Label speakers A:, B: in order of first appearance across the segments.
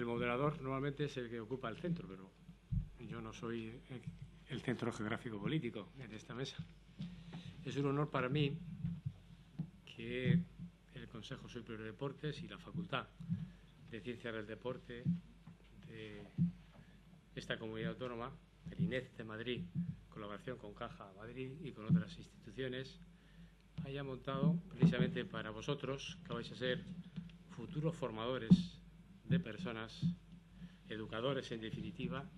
A: El moderador normalmente es el que ocupa el centro, pero yo no soy el centro geográfico político en esta mesa. Es un honor para mí que el Consejo Superior de Deportes y la Facultad de Ciencias del Deporte de esta comunidad autónoma, el INEF de Madrid, en colaboración con Caja Madrid y con otras instituciones, haya montado precisamente para vosotros, que vais a ser futuros formadores de personas, educadores en definitiva,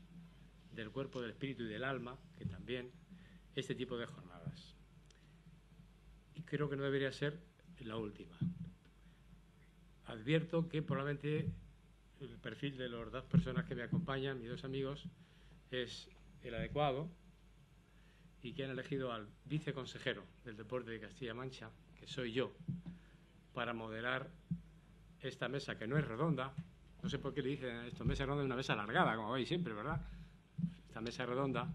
A: del cuerpo, del espíritu y del alma, que también este tipo de jornadas. Y creo que no debería ser la última. Advierto que probablemente el perfil de las dos personas que me acompañan, mis dos amigos, es el adecuado y que han elegido al viceconsejero del deporte de Castilla-La Mancha, que soy yo, para moderar esta mesa, que no es redonda. No sé por qué le dicen esto, mesa redonda, es una mesa alargada, como veis siempre, ¿verdad? Esta mesa redonda,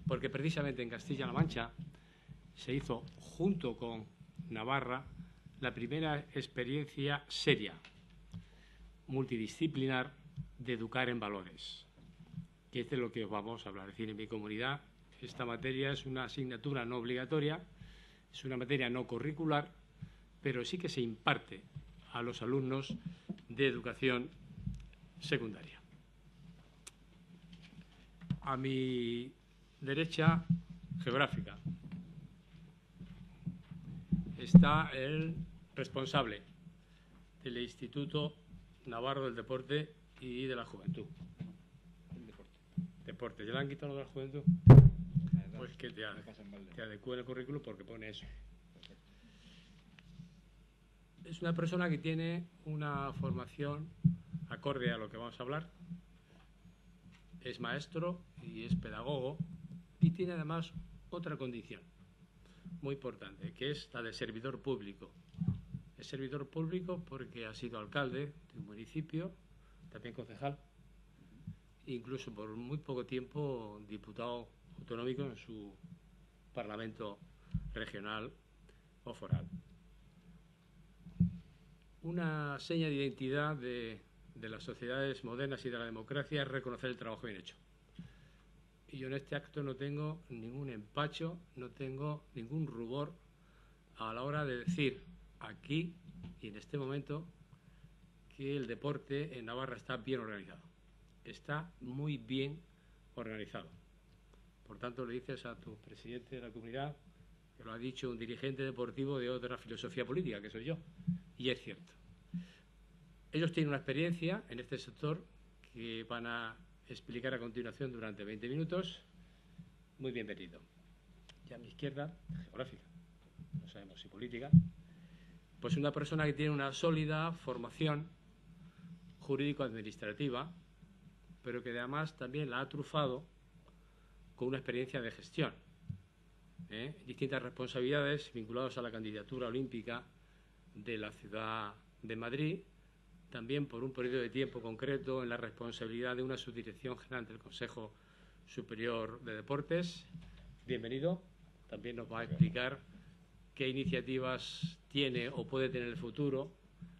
A: porque precisamente en Castilla-La Mancha se hizo, junto con Navarra, la primera experiencia seria, multidisciplinar, de educar en valores, que es de lo que os vamos a hablar. Es decir, en mi comunidad esta materia es una asignatura no obligatoria, es una materia no curricular, pero sí que se imparte a los alumnos de educación secundaria. A mi derecha geográfica está el responsable del Instituto Navarro del Deporte y de la Juventud. Deporte. ¿Ya le han quitado lo de la Juventud? Pues que te adecúe el currículum porque pone eso. Es una persona que tiene una formación acorde a lo que vamos a hablar. Es maestro y es pedagogo y tiene además otra condición muy importante, que es la de servidor público. Es servidor público porque ha sido alcalde de un municipio, también concejal, incluso por muy poco tiempo diputado autonómico en su parlamento regional o foral. Una seña de identidad de las sociedades modernas y de la democracia es reconocer el trabajo bien hecho. Y yo en este acto no tengo ningún empacho, no tengo ningún rubor a la hora de decir aquí y en este momento que el deporte en Navarra está bien organizado. Está muy bien organizado. Por tanto, le dices a tu presidente de la comunidad que lo ha dicho un dirigente deportivo de otra filosofía política, que soy yo. Y es cierto. Ellos tienen una experiencia en este sector que van a explicar a continuación durante 20 minutos. Muy bienvenido. Y a mi izquierda, geográfica, no sabemos si política, pues una persona que tiene una sólida formación jurídico-administrativa, pero que además también la ha trufado con una experiencia de gestión, distintas responsabilidades vinculadas a la candidatura olímpica de la ciudad de Madrid, también por un periodo de tiempo concreto en la responsabilidad de una subdirección general del Consejo Superior de Deportes. Bienvenido. También nos va a explicar qué iniciativas tiene o puede tener en el futuro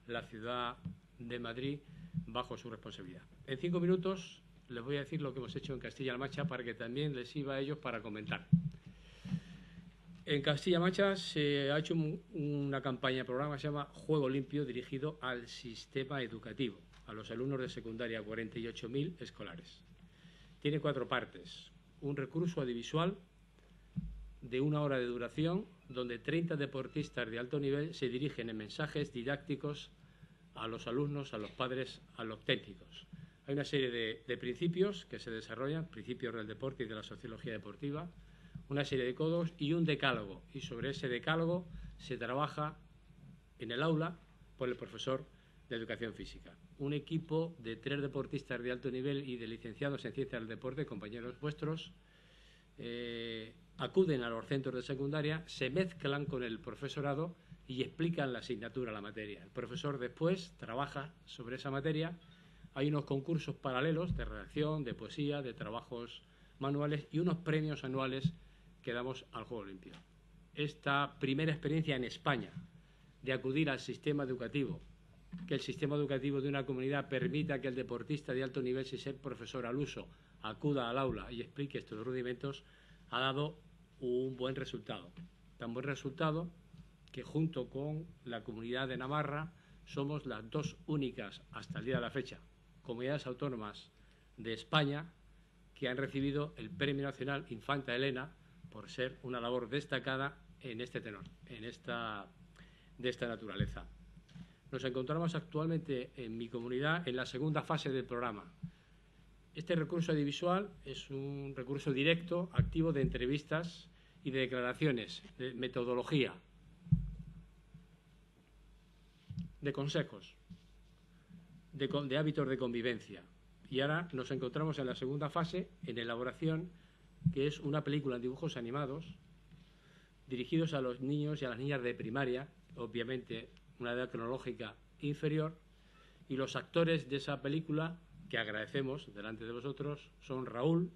A: la ciudad de Madrid bajo su responsabilidad. En 5 minutos les voy a decir lo que hemos hecho en Castilla-La Mancha para que también les sirva a ellos para comentar. En Castilla-La Mancha se ha hecho una campaña de programa que se llama Juego Limpio, dirigido al sistema educativo, a los alumnos de secundaria, 48.000 escolares. Tiene 4 partes. Un recurso audiovisual de 1 hora de duración, donde 30 deportistas de alto nivel se dirigen en mensajes didácticos a los alumnos, a los padres, a los técnicos. Hay una serie de principios que se desarrollan, principios del deporte y de la sociología deportiva, una serie de codos y un decálogo. Y sobre ese decálogo se trabaja en el aula por el profesor de educación física. Un equipo de 3 deportistas de alto nivel y de licenciados en ciencias del deporte, compañeros vuestros, acuden a los centros de secundaria, se mezclan con el profesorado y explican la asignatura, la materia. El profesor después trabaja sobre esa materia. Hay unos concursos paralelos de redacción, de poesía, de trabajos manuales y unos premios anuales que damos al Juego Limpio. Esta primera experiencia en España de acudir al sistema educativo que el sistema educativo de una comunidad permita que el deportista de alto nivel, sin ser profesor al uso, acuda al aula y explique estos rudimentos, ha dado un buen resultado. Tan buen resultado que junto con la Comunidad de Navarra somos las dos únicas, hasta el día de la fecha, comunidades autónomas de España que han recibido el Premio Nacional Infanta Elena por ser una labor destacada en este tenor, de esta naturaleza. Nos encontramos actualmente en mi comunidad en la segunda fase del programa. Este recurso audiovisual es un recurso directo, activo, de entrevistas y de declaraciones, de metodología, de consejos, de hábitos de convivencia. Y ahora nos encontramos en la segunda fase, en elaboración, que es una película en dibujos animados dirigidos a los niños y a las niñas de primaria, obviamente una edad cronológica inferior, y los actores de esa película, que agradecemos delante de vosotros, son Raúl,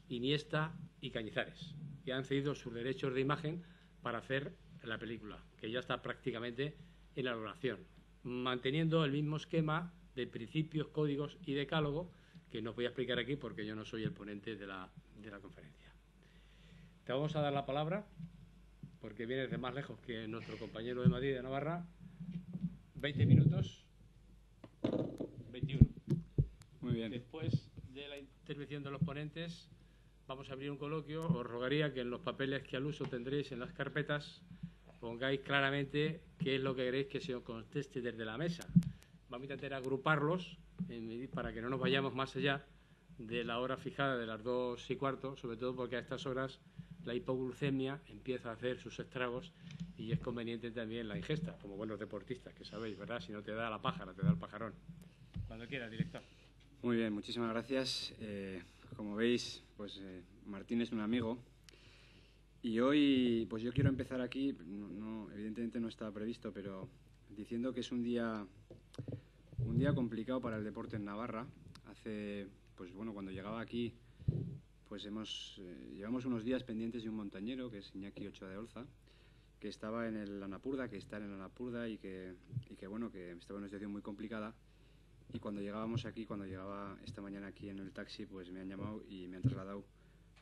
A: Iniesta y Cañizares, que han cedido sus derechos de imagen para hacer la película, que ya está prácticamente en elaboración, manteniendo el mismo esquema de principios, códigos y decálogo que no voy a explicar aquí porque yo no soy el ponente de la conferencia. Te vamos a dar la palabra porque vienes de más lejos que nuestro compañero de Madrid, de Navarra. 20 minutos. 21.
B: Muy bien.
A: Después de la intervención de los ponentes vamos a abrir un coloquio. Os rogaría que en los papeles que al uso tendréis en las carpetas pongáis claramente qué es lo que queréis que se os conteste desde la mesa. Vamos a intentar agruparlos para que no nos vayamos más allá de la hora fijada de las 2:15, sobre todo porque a estas horas la hipoglucemia empieza a hacer sus estragos y es conveniente también la ingesta, como buenos deportistas, que sabéis, ¿verdad? Si no te da la pájara, te da el pajarón. Cuando quieras, director.
B: Muy bien, muchísimas gracias. Como veis, pues Martín es un amigo y hoy pues yo quiero empezar aquí, evidentemente no estaba previsto, pero diciendo que es un día complicado para el deporte en Navarra. Pues bueno, cuando llegaba aquí, pues llevamos unos días pendientes de un montañero, que es Iñaki Ochoa de Olza, que estaba en el Annapurda, que está en el Annapurda y que bueno, que estaba en una situación muy complicada. Y cuando llegaba esta mañana aquí en el taxi, pues me han llamado y me han trasladado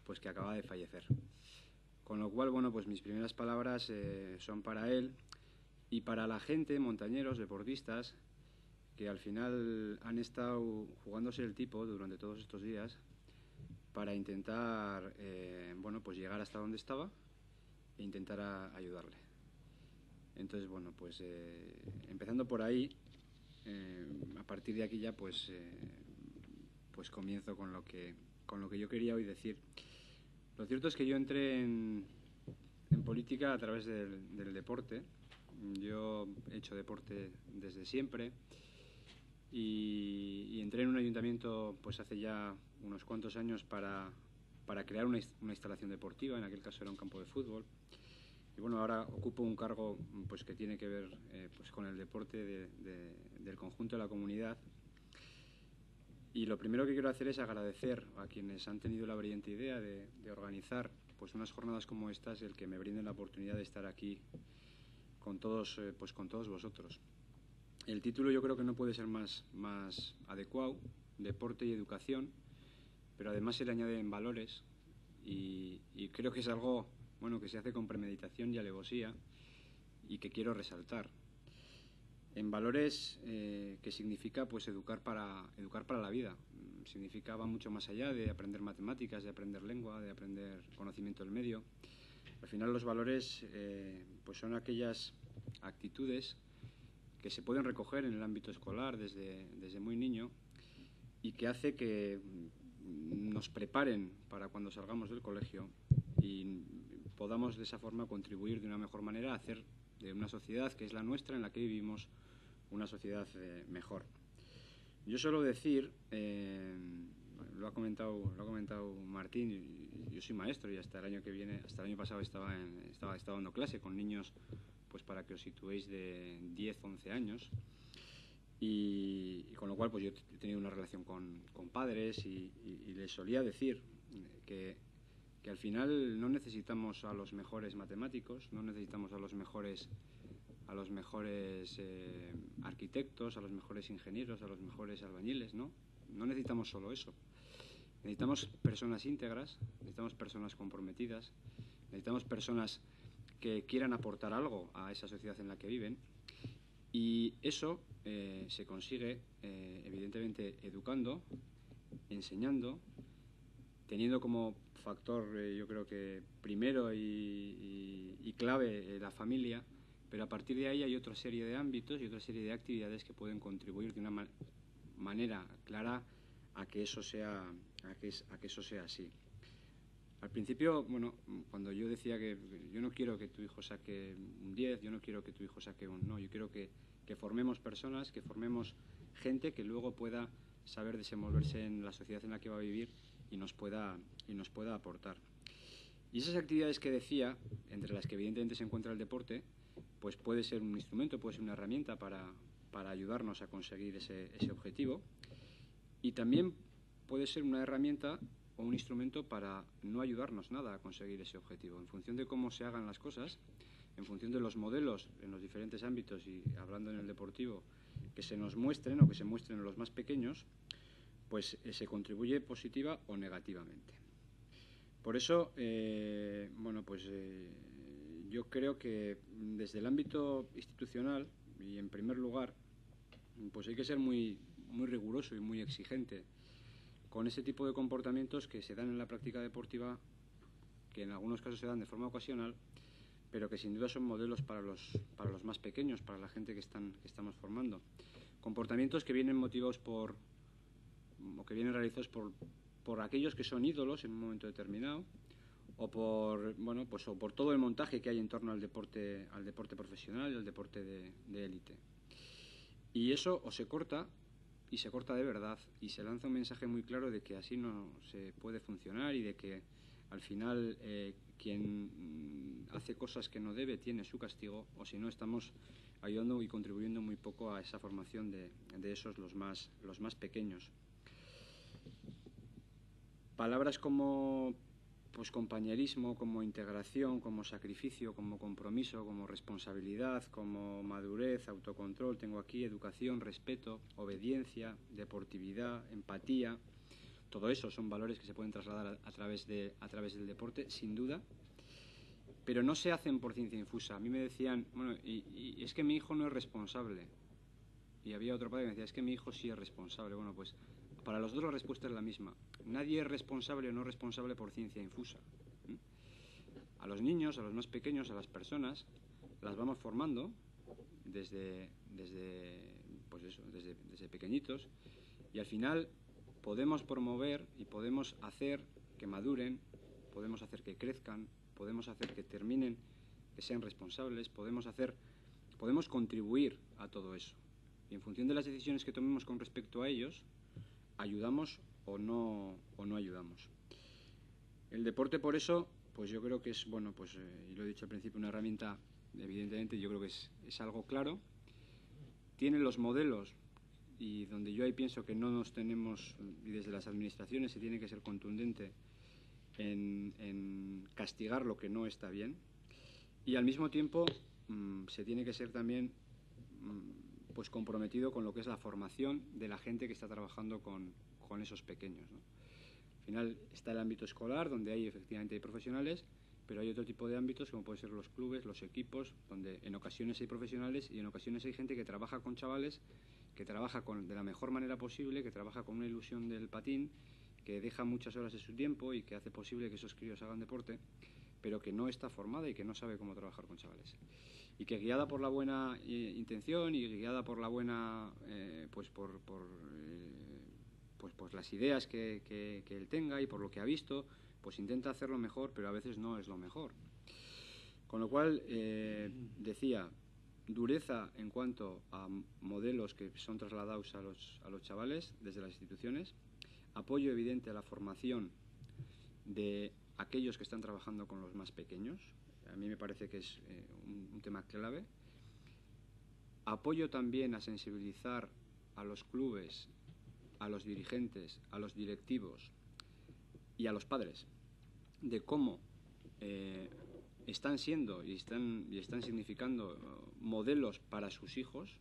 B: pues que acaba de fallecer. Con lo cual, bueno, pues mis primeras palabras son para él y para la gente, montañeros, deportistas, que al final han estado jugándose el tipo durante todos estos días para intentar bueno, pues llegar hasta donde estaba e intentar ayudarle. Entonces, bueno, pues empezando por ahí, a partir de aquí ya pues comienzo con lo que yo quería hoy decir. Lo cierto es que yo entré en política a través del deporte. Yo he hecho deporte desde siempre y entré en un ayuntamiento pues hace ya unos cuantos años para crear una instalación deportiva. En aquel caso era un campo de fútbol. Y bueno, ahora ocupo un cargo pues que tiene que ver pues con el deporte del conjunto de la comunidad. Y lo primero que quiero hacer es agradecer a quienes han tenido la brillante idea de organizar pues unas jornadas como estas, el que me brinden la oportunidad de estar aquí con todos vosotros. El título yo creo que no puede ser más adecuado, deporte y educación, pero además se le añaden valores y creo que es algo bueno que se hace con premeditación y alevosía y que quiero resaltar. En valores que significa pues educar para la vida. Va mucho más allá de aprender matemáticas, de aprender lengua, de aprender conocimiento del medio. Al final los valores pues son aquellas actitudes que se pueden recoger en el ámbito escolar desde muy niño y que hace que nos preparen para cuando salgamos del colegio y podamos de esa forma contribuir de una mejor manera a hacer de una sociedad que es la nuestra, en la que vivimos, una sociedad mejor. Yo suelo decir, lo ha comentado Martín, yo soy maestro y hasta el año pasado estaba dando clase con niños, pues para que os situéis de 10, 11 años. Y con lo cual pues yo he tenido una relación con padres y les solía decir que al final no necesitamos a los mejores matemáticos, no necesitamos a los mejores a los mejores arquitectos, a los mejores ingenieros, a los mejores albañiles, ¿no? No necesitamos solo eso. Necesitamos personas íntegras, necesitamos personas comprometidas, necesitamos personas que quieran aportar algo a esa sociedad en la que viven. Y eso se consigue, evidentemente, educando, enseñando, teniendo como factor, yo creo que primero y clave, la familia, pero a partir de ahí hay otra serie de ámbitos y otra serie de actividades que pueden contribuir de una manera clara a que eso sea así. Al principio, bueno, cuando yo decía que yo no quiero que tu hijo saque un 10, yo no quiero que tu hijo saque un... No, yo quiero que formemos personas, que formemos gente que luego pueda saber desenvolverse en la sociedad en la que va a vivir y nos pueda aportar. Y esas actividades que decía, entre las que evidentemente se encuentra el deporte, pues puede ser un instrumento, puede ser una herramienta para ayudarnos a conseguir ese objetivo, y también puede ser una herramienta o un instrumento para no ayudarnos nada a conseguir ese objetivo. En función de cómo se hagan las cosas, en función de los modelos en los diferentes ámbitos, y hablando en el deportivo, que se nos muestren o que se muestren en los más pequeños, pues se contribuye positiva o negativamente. Por eso, yo creo que desde el ámbito institucional, y en primer lugar, pues hay que ser muy riguroso y muy exigente con ese tipo de comportamientos que se dan en la práctica deportiva, que en algunos casos se dan de forma ocasional, pero que sin duda son modelos para los más pequeños, para la gente que estamos formando. Comportamientos que vienen motivados o que vienen realizados por aquellos que son ídolos en un momento determinado, o por todo el montaje que hay en torno al deporte profesional y al deporte de élite. Y eso o se corta, y se corta de verdad, y se lanza un mensaje muy claro de que así no se puede funcionar, y de que al final quien hace cosas que no debe tiene su castigo, o si no estamos ayudando y contribuyendo muy poco a esa formación de esos los más pequeños. Palabras como pues compañerismo, como integración, como sacrificio, como compromiso, como responsabilidad, como madurez, autocontrol, tengo aquí educación, respeto, obediencia, deportividad, empatía. Todo eso son valores que se pueden trasladar a través del deporte, sin duda, pero no se hacen por ciencia infusa. A mí me decían, bueno, y es que mi hijo no es responsable. Y había otro padre que me decía, es que mi hijo sí es responsable. Bueno, pues para los dos la respuesta es la misma. Nadie es responsable o no responsable por ciencia infusa. A los niños, a los más pequeños, a las personas, las vamos formando desde pequeñitos, y al final podemos promover y podemos hacer que maduren, podemos hacer que crezcan, podemos hacer que terminen, que sean responsables, podemos contribuir a todo eso. Y en función de las decisiones que tomemos con respecto a ellos, ayudamos o no ayudamos. El deporte, por eso, pues yo creo que es, y lo he dicho al principio, una herramienta, evidentemente, yo creo que es algo claro. Tiene los modelos, y donde yo ahí pienso que no nos tenemos, y desde las administraciones se tiene que ser contundente en castigar lo que no está bien, y al mismo tiempo se tiene que ser también pues comprometido con lo que es la formación de la gente que está trabajando con esos pequeños, ¿no? Al final está el ámbito escolar, donde efectivamente hay profesionales, pero hay otro tipo de ámbitos, como pueden ser los clubes, los equipos, donde en ocasiones hay profesionales y en ocasiones hay gente que trabaja con chavales, que trabaja de la mejor manera posible, que trabaja con una ilusión del patín, que deja muchas horas de su tiempo y que hace posible que esos críos hagan deporte, pero que no está formada y que no sabe cómo trabajar con chavales. Y que guiada por la buena intención y guiada por la buena, por las ideas que él tenga y por lo que ha visto, pues intenta hacerlo mejor, pero a veces no es lo mejor. Con lo cual, decía, dureza en cuanto a modelos que son trasladados a los chavales desde las instituciones, apoyo evidente a la formación de aquellos que están trabajando con los más pequeños. A mí me parece que es un tema clave. Apoyo también a sensibilizar a los clubes, a los dirigentes, a los directivos y a los padres de cómo están siendo y están significando modelos para sus hijos,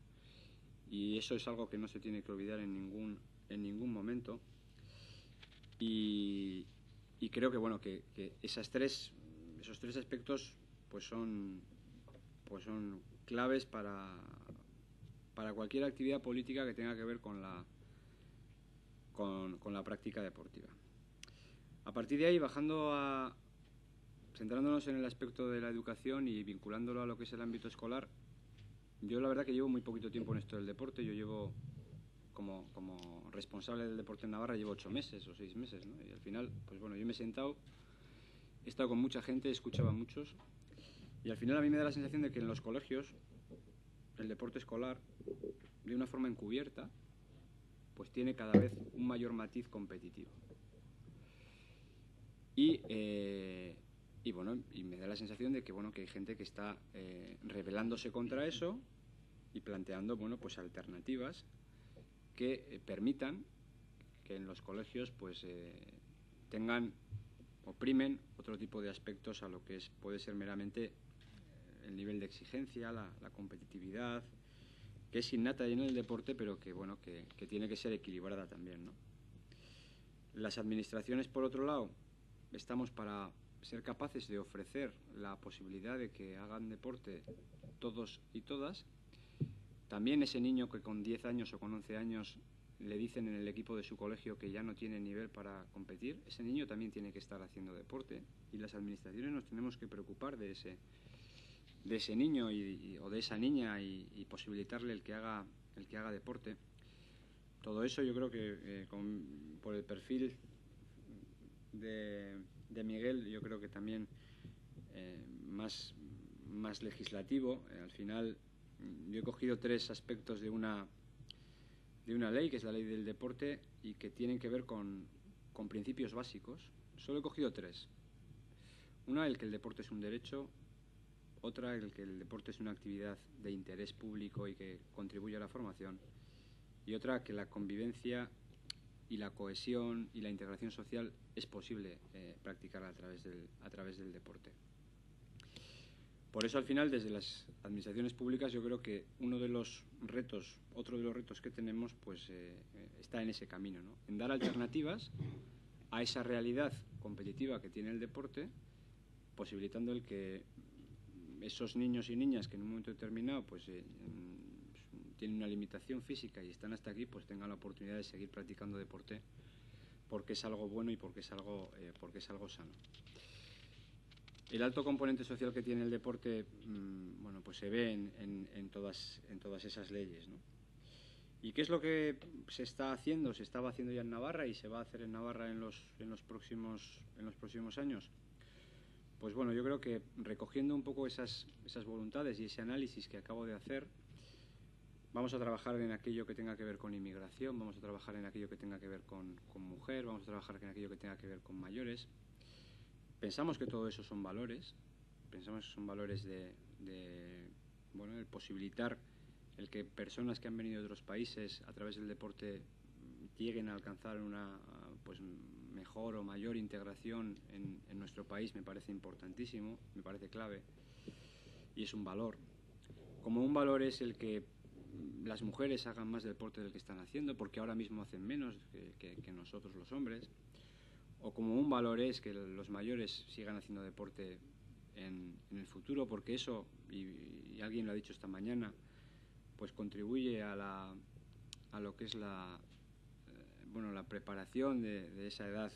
B: y eso es algo que no se tiene que olvidar en ningún momento. Y creo que bueno que esos tres aspectos pues son claves para cualquier actividad política que tenga que ver con la práctica deportiva. A partir de ahí, centrándonos en el aspecto de la educación y vinculándolo a lo que es el ámbito escolar, yo la verdad que llevo muy poquito tiempo en esto del deporte. Yo llevo como responsable del deporte en Navarra, llevo 8 meses o 6 meses, ¿no? Y al final, pues bueno, yo me he sentado, he estado con mucha gente, he escuchado a muchos, y al final a mí me da la sensación de que en los colegios el deporte escolar, de una forma encubierta, pues tiene cada vez un mayor matiz competitivo. Y me da la sensación de que que hay gente que está rebelándose contra eso y planteando pues alternativas que permitan que en los colegios pues tengan o primen otro tipo de aspectos a lo que puede ser meramente el nivel de exigencia, la competitividad, que es innata en el deporte, pero que tiene que ser equilibrada también, ¿no? Las administraciones, por otro lado, estamos para ser capaces de ofrecer la posibilidad de que hagan deporte todos y todas. También ese niño que con 10 años o con 11 años le dicen en el equipo de su colegio que ya no tiene nivel para competir, ese niño también tiene que estar haciendo deporte, y las administraciones nos tenemos que preocupar de ese niño o de esa niña y posibilitarle el que haga deporte. Todo eso yo creo que por el perfil de Miguel, yo creo que también más legislativo. Al final yo he cogido 3 aspectos de una ley, que es la ley del deporte, y que tienen que ver con principios básicos. Solo he cogido 3. Una, el que el deporte es un derecho. Otra, el que el deporte es una actividad de interés público y que contribuye a la formación. Y otra, que la convivencia y la cohesión y la integración social es posible practicar a través del deporte. Por eso, al final, desde las administraciones públicas, yo creo que otro de los retos que tenemos, pues está en ese camino, ¿no? En dar alternativas a esa realidad competitiva que tiene el deporte, posibilitando el que esos niños y niñas que en un momento determinado pues tienen una limitación física y están hasta aquí, pues tengan la oportunidad de seguir practicando deporte, porque es algo bueno y porque es algo sano. El alto componente social que tiene el deporte, pues se ve en todas esas leyes, ¿no? ¿Y qué es lo que se está haciendo? Se estaba haciendo ya en Navarra y se va a hacer en Navarra en los próximos años. Pues bueno, yo creo que recogiendo un poco esas voluntades y ese análisis que acabo de hacer, vamos a trabajar en aquello que tenga que ver con inmigración, vamos a trabajar en aquello que tenga que ver con mujer, vamos a trabajar en aquello que tenga que ver con mayores. Pensamos que todo eso son valores, de el posibilitar el que personas que han venido de otros países a través del deporte lleguen a alcanzar una mejor o mayor integración en nuestro país. Me parece importantísimo, me parece clave, y es un valor. Como un valor es el que las mujeres hagan más deporte del que están haciendo, porque ahora mismo hacen menos que nosotros los hombres. O como un valor es que los mayores sigan haciendo deporte en el futuro, porque eso, y alguien lo ha dicho esta mañana, pues contribuye a lo que es la preparación de esa edad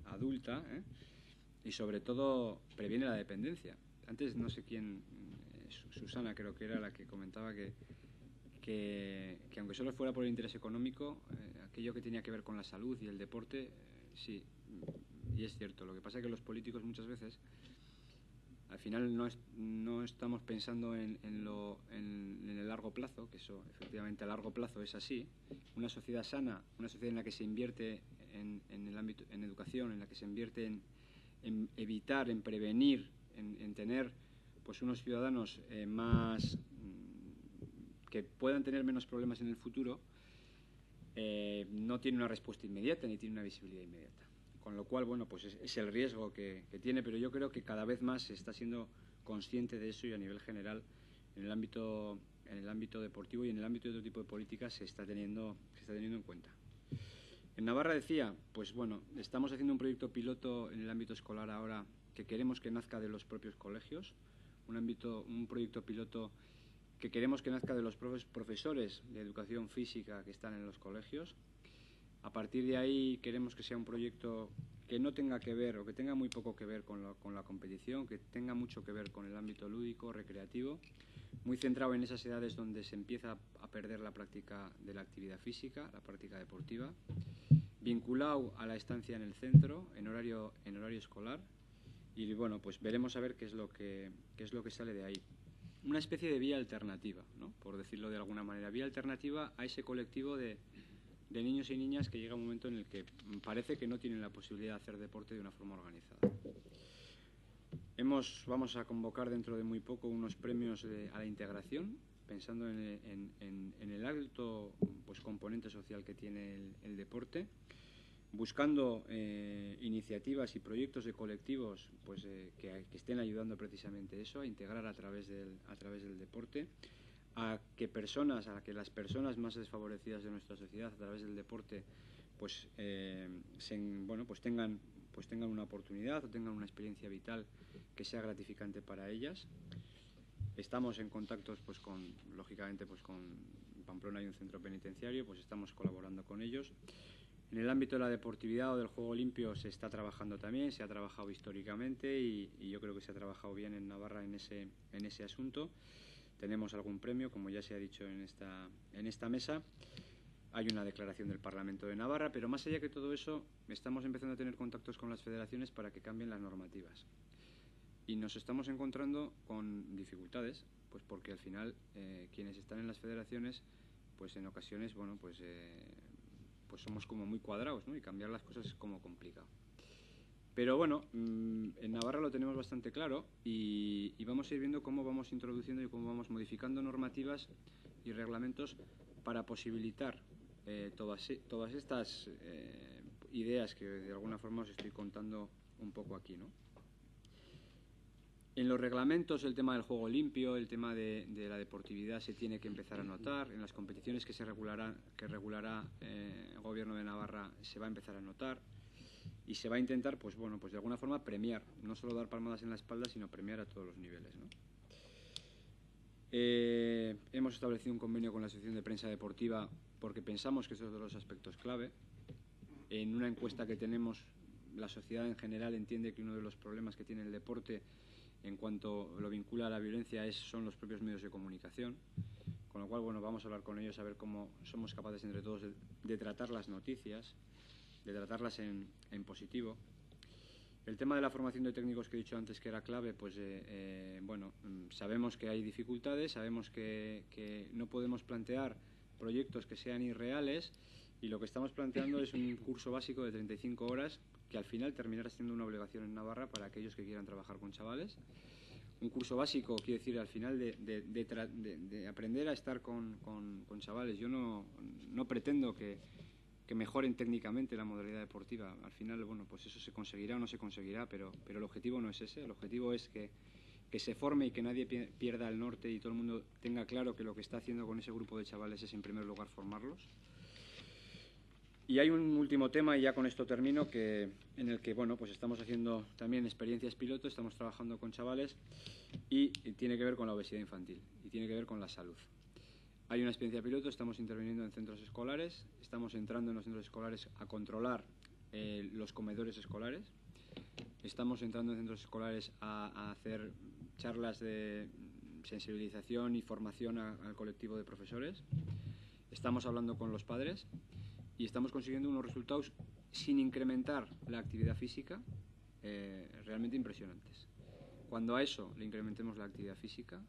B: adulta, y sobre todo previene la dependencia. Antes no sé quién, Susana creo que era la que comentaba que aunque solo fuera por el interés económico, aquello que tenía que ver con la salud y el deporte, sí, y es cierto. Lo que pasa es que los políticos muchas veces al final no estamos pensando en el largo plazo, que eso efectivamente a largo plazo es así. Una sociedad sana, una sociedad en la que se invierte en el ámbito, en educación, en la que se invierte en evitar, en prevenir, en tener pues unos ciudadanos más que puedan tener menos problemas en el futuro, no tiene una respuesta inmediata ni tiene una visibilidad inmediata. con lo cual, bueno, pues es el riesgo que tiene, pero yo creo que cada vez más se está siendo consciente de eso y a nivel general en el ámbito deportivo y en el ámbito de otro tipo de políticas se está teniendo en cuenta. En Navarra decía, pues bueno, estamos haciendo un proyecto piloto en el ámbito escolar ahora que queremos que nazca de los propios colegios, un proyecto piloto que queremos que nazca de los profesores de educación física que están en los colegios. A partir de ahí queremos que sea un proyecto que no tenga que ver o que tenga muy poco que ver con la competición, que tenga mucho que ver con el ámbito lúdico, recreativo, muy centrado en esas edades donde se empieza a perder la práctica de la actividad física, la práctica deportiva, vinculado a la estancia en el centro, en horario escolar, y bueno, pues veremos a ver qué es lo que sale de ahí. Una especie de vía alternativa, ¿no? Por decirlo de alguna manera, vía alternativa a ese colectivo de niños y niñas que llega un momento en el que parece que no tienen la posibilidad de hacer deporte de una forma organizada. Vamos a convocar dentro de muy poco unos premios a la integración, pensando en el alto pues, componente social que tiene el deporte, buscando iniciativas y proyectos de colectivos pues, que estén ayudando precisamente eso, a integrar a través del deporte, a que las personas más desfavorecidas de nuestra sociedad a través del deporte pues, tengan una oportunidad o tengan una experiencia vital que sea gratificante para ellas. Estamos en contactos pues, lógicamente pues, con Pamplona hay un centro penitenciario, pues estamos colaborando con ellos. En el ámbito de la deportividad o del juego limpio se está trabajando también, se ha trabajado históricamente y yo creo que se ha trabajado bien en Navarra en ese asunto. Tenemos algún premio, como ya se ha dicho en esta mesa. Hay una declaración del Parlamento de Navarra, pero más allá que todo eso, estamos empezando a tener contactos con las federaciones para que cambien las normativas. Y nos estamos encontrando con dificultades, pues porque al final quienes están en las federaciones, pues en ocasiones, bueno, pues somos como muy cuadrados, ¿no? Y cambiar las cosas es como complicado. Pero bueno, en Navarra lo tenemos bastante claro y vamos a ir viendo cómo vamos introduciendo y cómo vamos modificando normativas y reglamentos para posibilitar todas estas ideas que de alguna forma os estoy contando un poco aquí, ¿no? En los reglamentos el tema del juego limpio, el tema de la deportividad se tiene que empezar a notar. En las competiciones que regulará el Gobierno de Navarra se va a empezar a notar. Y se va a intentar, pues bueno, pues de alguna forma premiar, no solo dar palmadas en la espalda, sino premiar a todos los niveles, ¿no? Hemos establecido un convenio con la Asociación de Prensa Deportiva porque pensamos que eso es uno de los aspectos clave. En una encuesta que tenemos, la sociedad en general entiende que uno de los problemas que tiene el deporte en cuanto lo vincula a la violencia son los propios medios de comunicación. Con lo cual, bueno, vamos a hablar con ellos a ver cómo somos capaces entre todos de tratar las noticias, de tratarlas en positivo. El tema de la formación de técnicos que he dicho antes que era clave, pues bueno, sabemos que hay dificultades, sabemos que no podemos plantear proyectos que sean irreales y lo que estamos planteando es un curso básico de 35 horas que al final terminará siendo una obligación en Navarra para aquellos que quieran trabajar con chavales. Un curso básico quiere decir al final de aprender a estar con chavales. Yo no pretendo que mejoren técnicamente la modalidad deportiva. Al final, bueno, pues eso se conseguirá o no se conseguirá, pero el objetivo no es ese. El objetivo es que se forme y que nadie pierda el norte y todo el mundo tenga claro que lo que está haciendo con ese grupo de chavales es en primer lugar formarlos. Y hay un último tema, y ya con esto termino, en el que bueno, pues estamos haciendo también experiencias piloto, estamos trabajando con chavales y tiene que ver con la obesidad infantil y tiene que ver con la salud. Hay una experiencia piloto, estamos interviniendo en centros escolares, estamos entrando en los centros escolares a controlar los comedores escolares, estamos entrando en centros escolares a hacer charlas de sensibilización y formación al colectivo de profesores, estamos hablando con los padres y estamos consiguiendo unos resultados sin incrementar la actividad física realmente impresionantes. Cuando a eso le incrementemos la actividad física,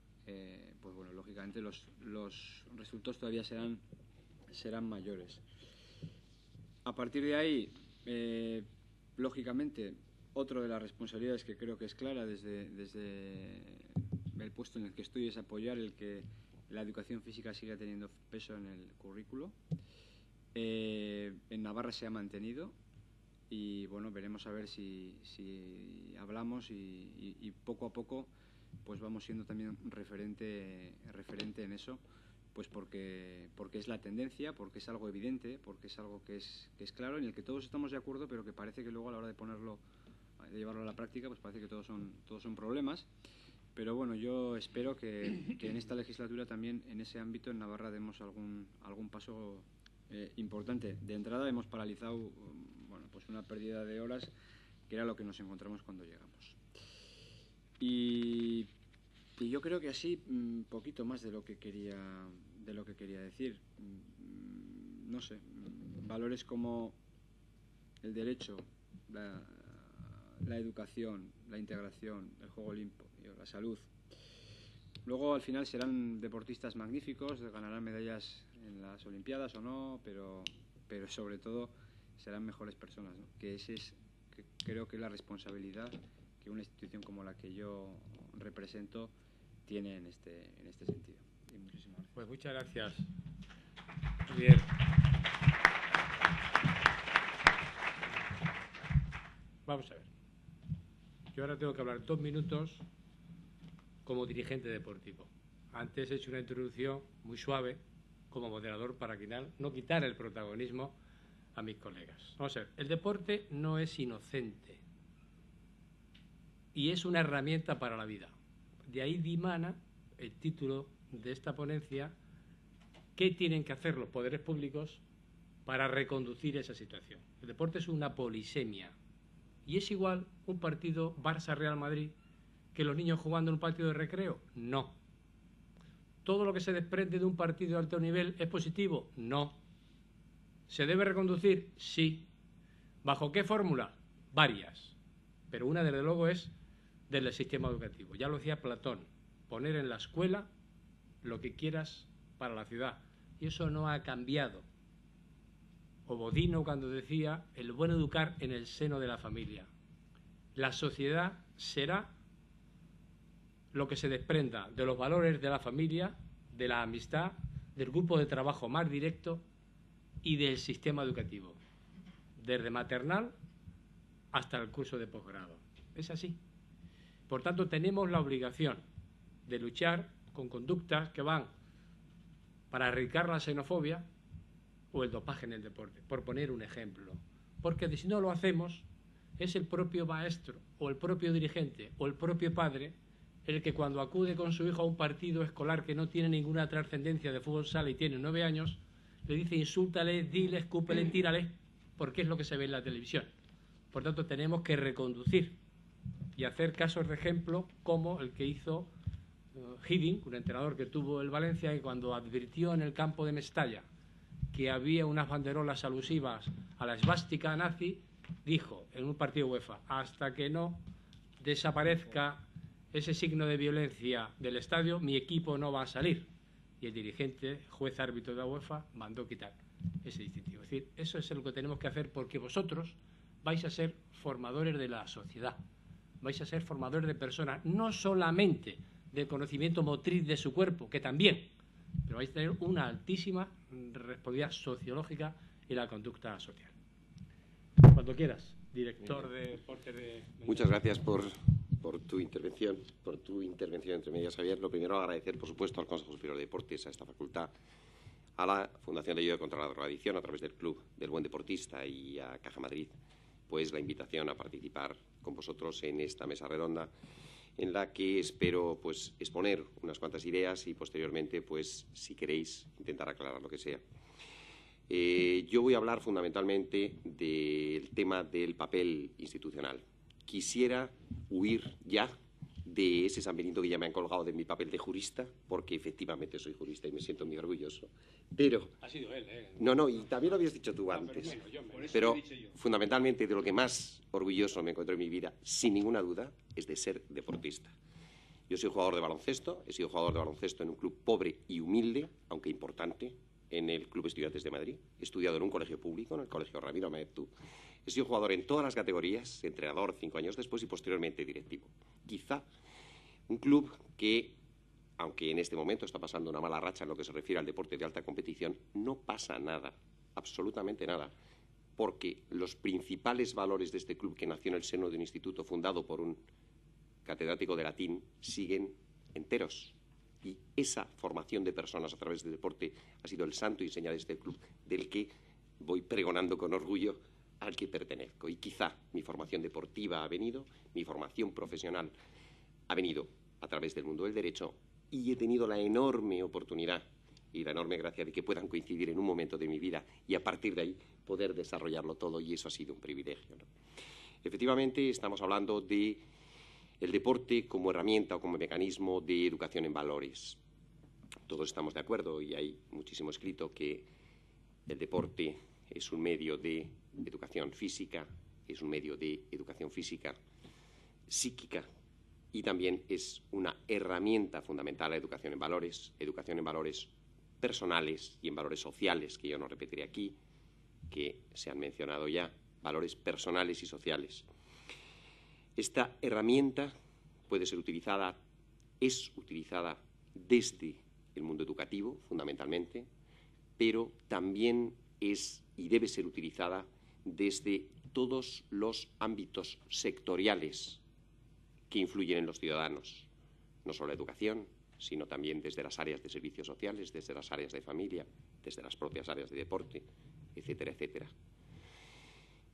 B: pues bueno, lógicamente los resultados todavía serán mayores. A partir de ahí, lógicamente, otra de las responsabilidades que creo que es clara desde el puesto en el que estoy es apoyar el que la educación física siga teniendo peso en el currículo. En Navarra se ha mantenido y bueno, veremos a ver si hablamos y poco a poco pues vamos siendo también referente en eso, pues porque es la tendencia, porque es algo evidente, porque es algo que es claro, en el que todos estamos de acuerdo, pero que parece que luego a la hora de llevarlo a la práctica, pues parece que todos son problemas. Pero bueno, yo espero que en esta legislatura también en ese ámbito en Navarra demos algún paso importante. De entrada hemos paralizado bueno, pues una pérdida de horas, que era lo que nos encontramos cuando llegamos. Y yo creo que así poquito más de lo que quería decir. No sé, valores como el derecho, la educación, la integración, el juego limpio, la salud. Luego al final serán deportistas magníficos, ganarán medallas en las Olimpiadas o no, pero sobre todo serán mejores personas, ¿no? Que creo que es la responsabilidad que una institución como la que yo represento tiene en este sentido. Y muchísimas gracias.
A: Pues muchas gracias. Bien. Vamos a ver. Yo ahora tengo que hablar 2 minutos como dirigente deportivo. Antes he hecho una introducción muy suave como moderador para no quitar el protagonismo a mis colegas. Vamos a ver, el deporte no es inocente y es una herramienta para la vida. De ahí dimana el título de esta ponencia: ¿qué tienen que hacer los poderes públicos para reconducir esa situación? El deporte es una polisemia y es igual un partido Barça-Real Madrid que los niños jugando en un patio de recreo. No. ¿Todo lo que se desprende de un partido de alto nivel es positivo? No. ¿Se debe reconducir? Sí. ¿Bajo qué fórmula? Varias. Pero una, desde luego, es del sistema educativo. Ya lo decía Platón: poner en la escuela lo que quieras para la ciudad. Y eso no ha cambiado. O Bodino cuando decía: el buen educar en el seno de la familia. La sociedad será lo que se desprenda de los valores de la familia, de la amistad, del grupo de trabajo más directo y del sistema educativo, desde maternal hasta el curso de posgrado. Es así. Por tanto, tenemos la obligación de luchar con conductas que van para erradicar la xenofobia o el dopaje en el deporte, por poner un ejemplo. Porque si no lo hacemos, es el propio maestro o el propio dirigente o el propio padre el que, cuando acude con su hijo a un partido escolar que no tiene ninguna trascendencia de fútbol sala y tiene 9 años, le dice: insúltale, dile, escúpele, tírale, porque es lo que se ve en la televisión. Por tanto, tenemos que reconducir y hacer casos de ejemplo como el que hizo Hiddink, un entrenador que tuvo el Valencia, y cuando advirtió en el campo de Mestalla que había unas banderolas alusivas a la esvástica nazi, dijo en un partido UEFA: hasta que no desaparezca ese signo de violencia del estadio, mi equipo no va a salir. Y el dirigente, juez árbitro de la UEFA, mandó quitar ese distintivo. Es decir, eso es lo que tenemos que hacer, porque vosotros vais a ser formadores de la sociedad, vais a ser formadores de personas, no solamente del conocimiento motriz de su cuerpo, que también, pero vais a tener una altísima responsabilidad sociológica en la conducta social. Cuando quieras, director de deportes de...
C: Muchas gracias por tu intervención, entre medias, Javier. Lo primero, agradecer, por supuesto, al Consejo Superior de Deportes, a esta facultad, a la Fundación de Ayuda contra la Drogadicción, a través del Club del Buen Deportista, y a Caja Madrid, pues la invitación a participar con vosotros en esta mesa redonda, en la que espero pues exponer unas cuantas ideas y posteriormente, pues si queréis, intentar aclarar lo que sea. Yo voy a hablar fundamentalmente del tema del papel institucional. Quisiera huir ya de ese San Benito que ya me han colgado de mi papel de jurista, porque efectivamente soy jurista y me siento muy orgulloso. Pero...
A: Ha sido él, ¿eh?
C: No, y también lo habías dicho tú antes. Pero fundamentalmente de lo que más orgulloso me encuentro en mi vida, sin ninguna duda, es de ser deportista. Yo soy jugador de baloncesto, he sido jugador de baloncesto en un club pobre y humilde, aunque importante, en el Club Estudiantes de Madrid. He estudiado en un colegio público, en el Colegio Ramiro Maeztu. He sido jugador en todas las categorías, entrenador 5 años después y posteriormente directivo. Quizá un club que, aunque en este momento está pasando una mala racha en lo que se refiere al deporte de alta competición, no pasa nada, absolutamente nada. porque los principales valores de este club, que nació en el seno de un instituto fundado por un catedrático de latín, siguen enteros. Y esa formación de personas a través del deporte ha sido el santo y seña de este club, del que voy pregonando con orgullo, al que pertenezco. Y quizá mi formación deportiva ha venido, mi formación profesional ha venido a través del mundo del derecho, y he tenido la enorme oportunidad y la enorme gracia de que puedan coincidir en un momento de mi vida y a partir de ahí poder desarrollarlo todo, y eso ha sido un privilegio, ¿no? Efectivamente, estamos hablando de el deporte como herramienta o como mecanismo de educación en valores. Todos estamos de acuerdo, y hay muchísimo escrito, que el deporte es un medio de educación física, es un medio de educación física psíquica, y también es una herramienta fundamental a la educación en valores personales y en valores sociales, que yo no repetiré aquí, que se han mencionado ya, valores personales y sociales. Esta herramienta puede ser utilizada, es utilizada desde el mundo educativo, fundamentalmente, pero también es y debe ser utilizada desde todos los ámbitos sectoriales que influyen en los ciudadanos, no solo la educación, sino también desde las áreas de servicios sociales, desde las áreas de familia, desde las propias áreas de deporte, etcétera, etcétera.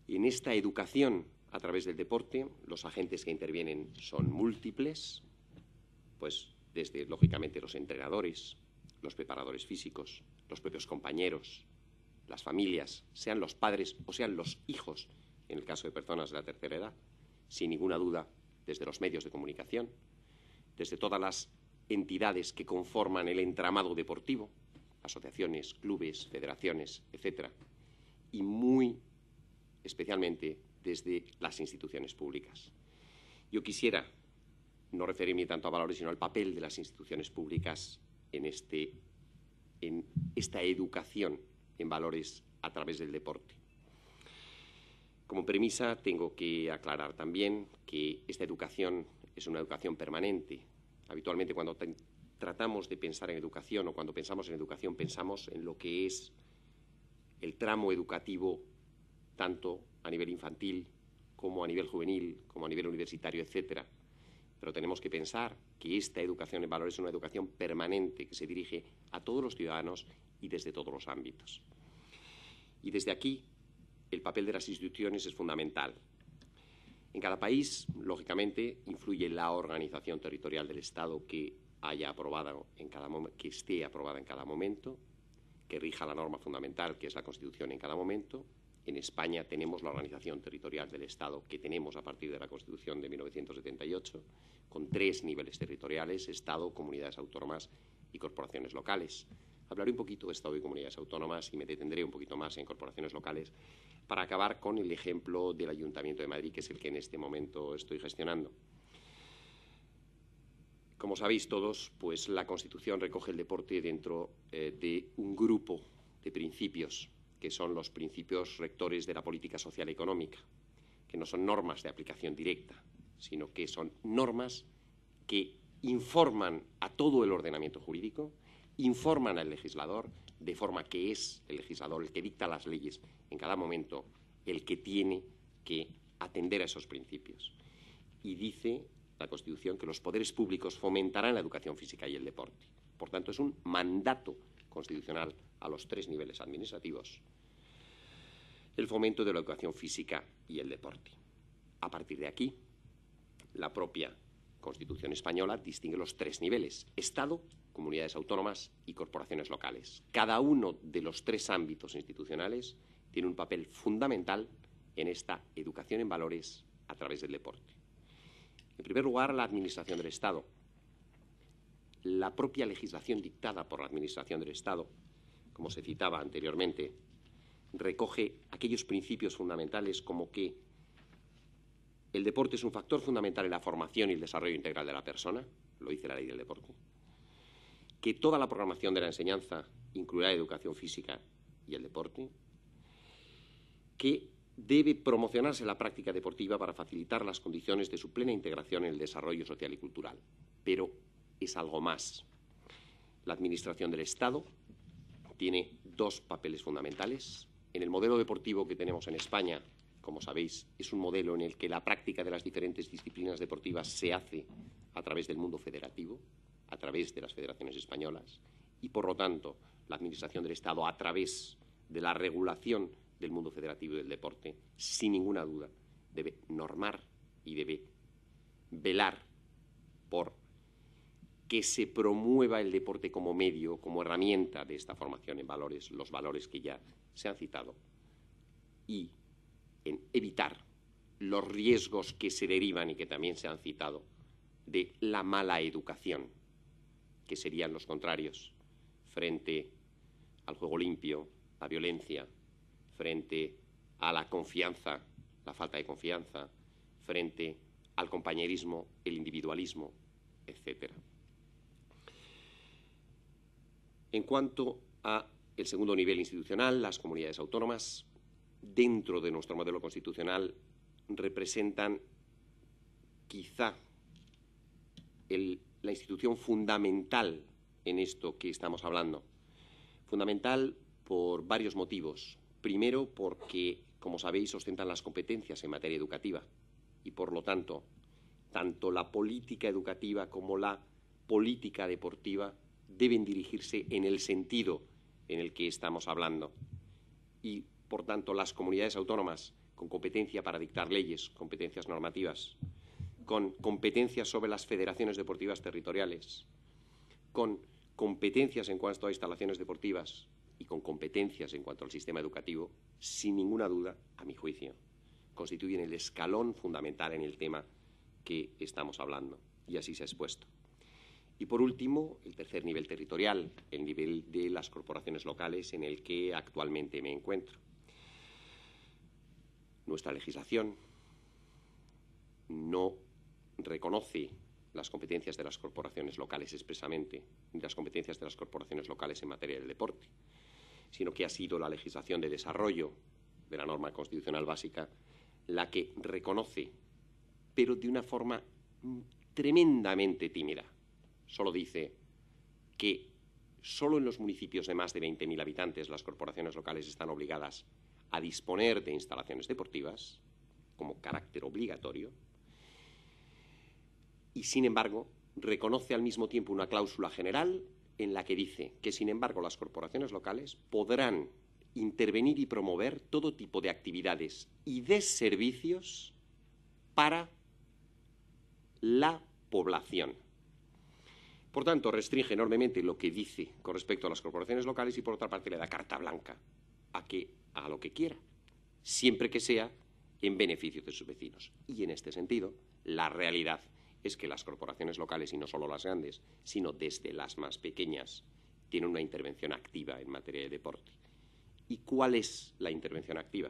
C: En esta educación a través del deporte, los agentes que intervienen son múltiples, pues desde, lógicamente, los entrenadores, los preparadores físicos, los propios compañeros, las familias, sean los padres o sean los hijos, en el caso de personas de la tercera edad, sin ninguna duda, desde los medios de comunicación, desde todas las entidades que conforman el entramado deportivo, asociaciones, clubes, federaciones, etcétera, y muy especialmente desde las instituciones públicas. Yo quisiera no referirme tanto a valores, sino al papel de las instituciones públicas en esta educación en valores a través del deporte. Como premisa, tengo que aclarar también que esta educación es una educación permanente. Habitualmente, cuando tratamos de pensar en educación o cuando pensamos en educación, pensamos en lo que es el tramo educativo, tanto a nivel infantil como a nivel juvenil, como a nivel universitario, etcétera. Pero tenemos que pensar que esta educación en valores es una educación permanente que se dirige a todos los ciudadanos y desde todos los ámbitos. Y desde aquí, el papel de las instituciones es fundamental. En cada país, lógicamente, influye la organización territorial del Estado que haya aprobado que esté aprobada en cada momento, que rija la norma fundamental, que es la Constitución, en cada momento. En España tenemos la organización territorial del Estado que tenemos a partir de la Constitución de 1978, con 3 niveles territoriales: Estado, comunidades autónomas y corporaciones locales. Hablaré un poquito de Estado y comunidades autónomas y me detendré un poquito más en corporaciones locales para acabar con el ejemplo del Ayuntamiento de Madrid, que es el que en este momento estoy gestionando. Como sabéis todos, pues la Constitución recoge el deporte dentro de un grupo de principios que son los principios rectores de la política social y económica, que no son normas de aplicación directa, sino que son normas que informan a todo el ordenamiento jurídico, informan al legislador, de forma que es el legislador el que dicta las leyes en cada momento, el que tiene que atender a esos principios. Y dice la Constitución que los poderes públicos fomentarán la educación física y el deporte. Por tanto, es un mandato constitucional a los 3 niveles administrativos el fomento de la educación física y el deporte. A partir de aquí, la propia Constitución española distingue los 3 niveles: Estado, comunidades autónomas y corporaciones locales. Cada uno de los 3 ámbitos institucionales tiene un papel fundamental en esta educación en valores a través del deporte. En primer lugar, la Administración del Estado. La propia legislación dictada por la Administración del Estado, como se citaba anteriormente, recoge aquellos principios fundamentales como que el deporte es un factor fundamental en la formación y el desarrollo integral de la persona, lo dice la Ley del Deporte, que toda la programación de la enseñanza incluirá la educación física y el deporte, que debe promocionarse la práctica deportiva para facilitar las condiciones de su plena integración en el desarrollo social y cultural. Pero es algo más. La Administración del Estado tiene 2 papeles fundamentales: en el modelo deportivo que tenemos en España, como sabéis, es un modelo en el que la práctica de las diferentes disciplinas deportivas se hace a través del mundo federativo, a través de las federaciones españolas, y, por lo tanto, la Administración del Estado, a través de la regulación del mundo federativo y del deporte, sin ninguna duda, debe normar y debe velar por que se promueva el deporte como medio, como herramienta de esta formación en valores, los valores que ya se han citado, y en evitar los riesgos que se derivan y que también se han citado de la mala educación, que serían los contrarios frente al juego limpio, la violencia, frente a la confianza, la falta de confianza, frente al compañerismo, el individualismo, etcétera. En cuanto a el segundo nivel institucional, las comunidades autónomas, dentro de nuestro modelo constitucional, representan quizá la institución fundamental en esto que estamos hablando. Fundamental por varios motivos. Primero, porque, como sabéis, ostentan las competencias en materia educativa y, por lo tanto, tanto la política educativa como la política deportiva deben dirigirse en el sentido en el que estamos hablando. Y, por tanto, las comunidades autónomas con competencia para dictar leyes, competencias normativas, con competencias sobre las federaciones deportivas territoriales, con competencias en cuanto a instalaciones deportivas y con competencias en cuanto al sistema educativo, sin ninguna duda, a mi juicio, constituyen el escalón fundamental en el tema que estamos hablando, y así se ha expuesto. Y, por último, el tercer nivel territorial, el nivel de las corporaciones locales en el que actualmente me encuentro. Nuestra legislación no reconoce las competencias de las corporaciones locales expresamente, ni las competencias de las corporaciones locales en materia del deporte, sino que ha sido la legislación de desarrollo de la norma constitucional básica la que reconoce, pero de una forma tremendamente tímida. Solo dice que solo en los municipios de más de 20.000 habitantes las corporaciones locales están obligadas a disponer de instalaciones deportivas como carácter obligatorio y, sin embargo, reconoce al mismo tiempo una cláusula general en la que dice que, sin embargo, las corporaciones locales podrán intervenir y promover todo tipo de actividades y de servicios para la población. Por tanto, restringe enormemente lo que dice con respecto a las corporaciones locales y, por otra parte, le da carta blanca a que haga lo que quiera, siempre que sea en beneficio de sus vecinos. Y, en este sentido, la realidad es que las corporaciones locales, y no solo las grandes, sino desde las más pequeñas, tienen una intervención activa en materia de deporte. ¿Y cuál es la intervención activa?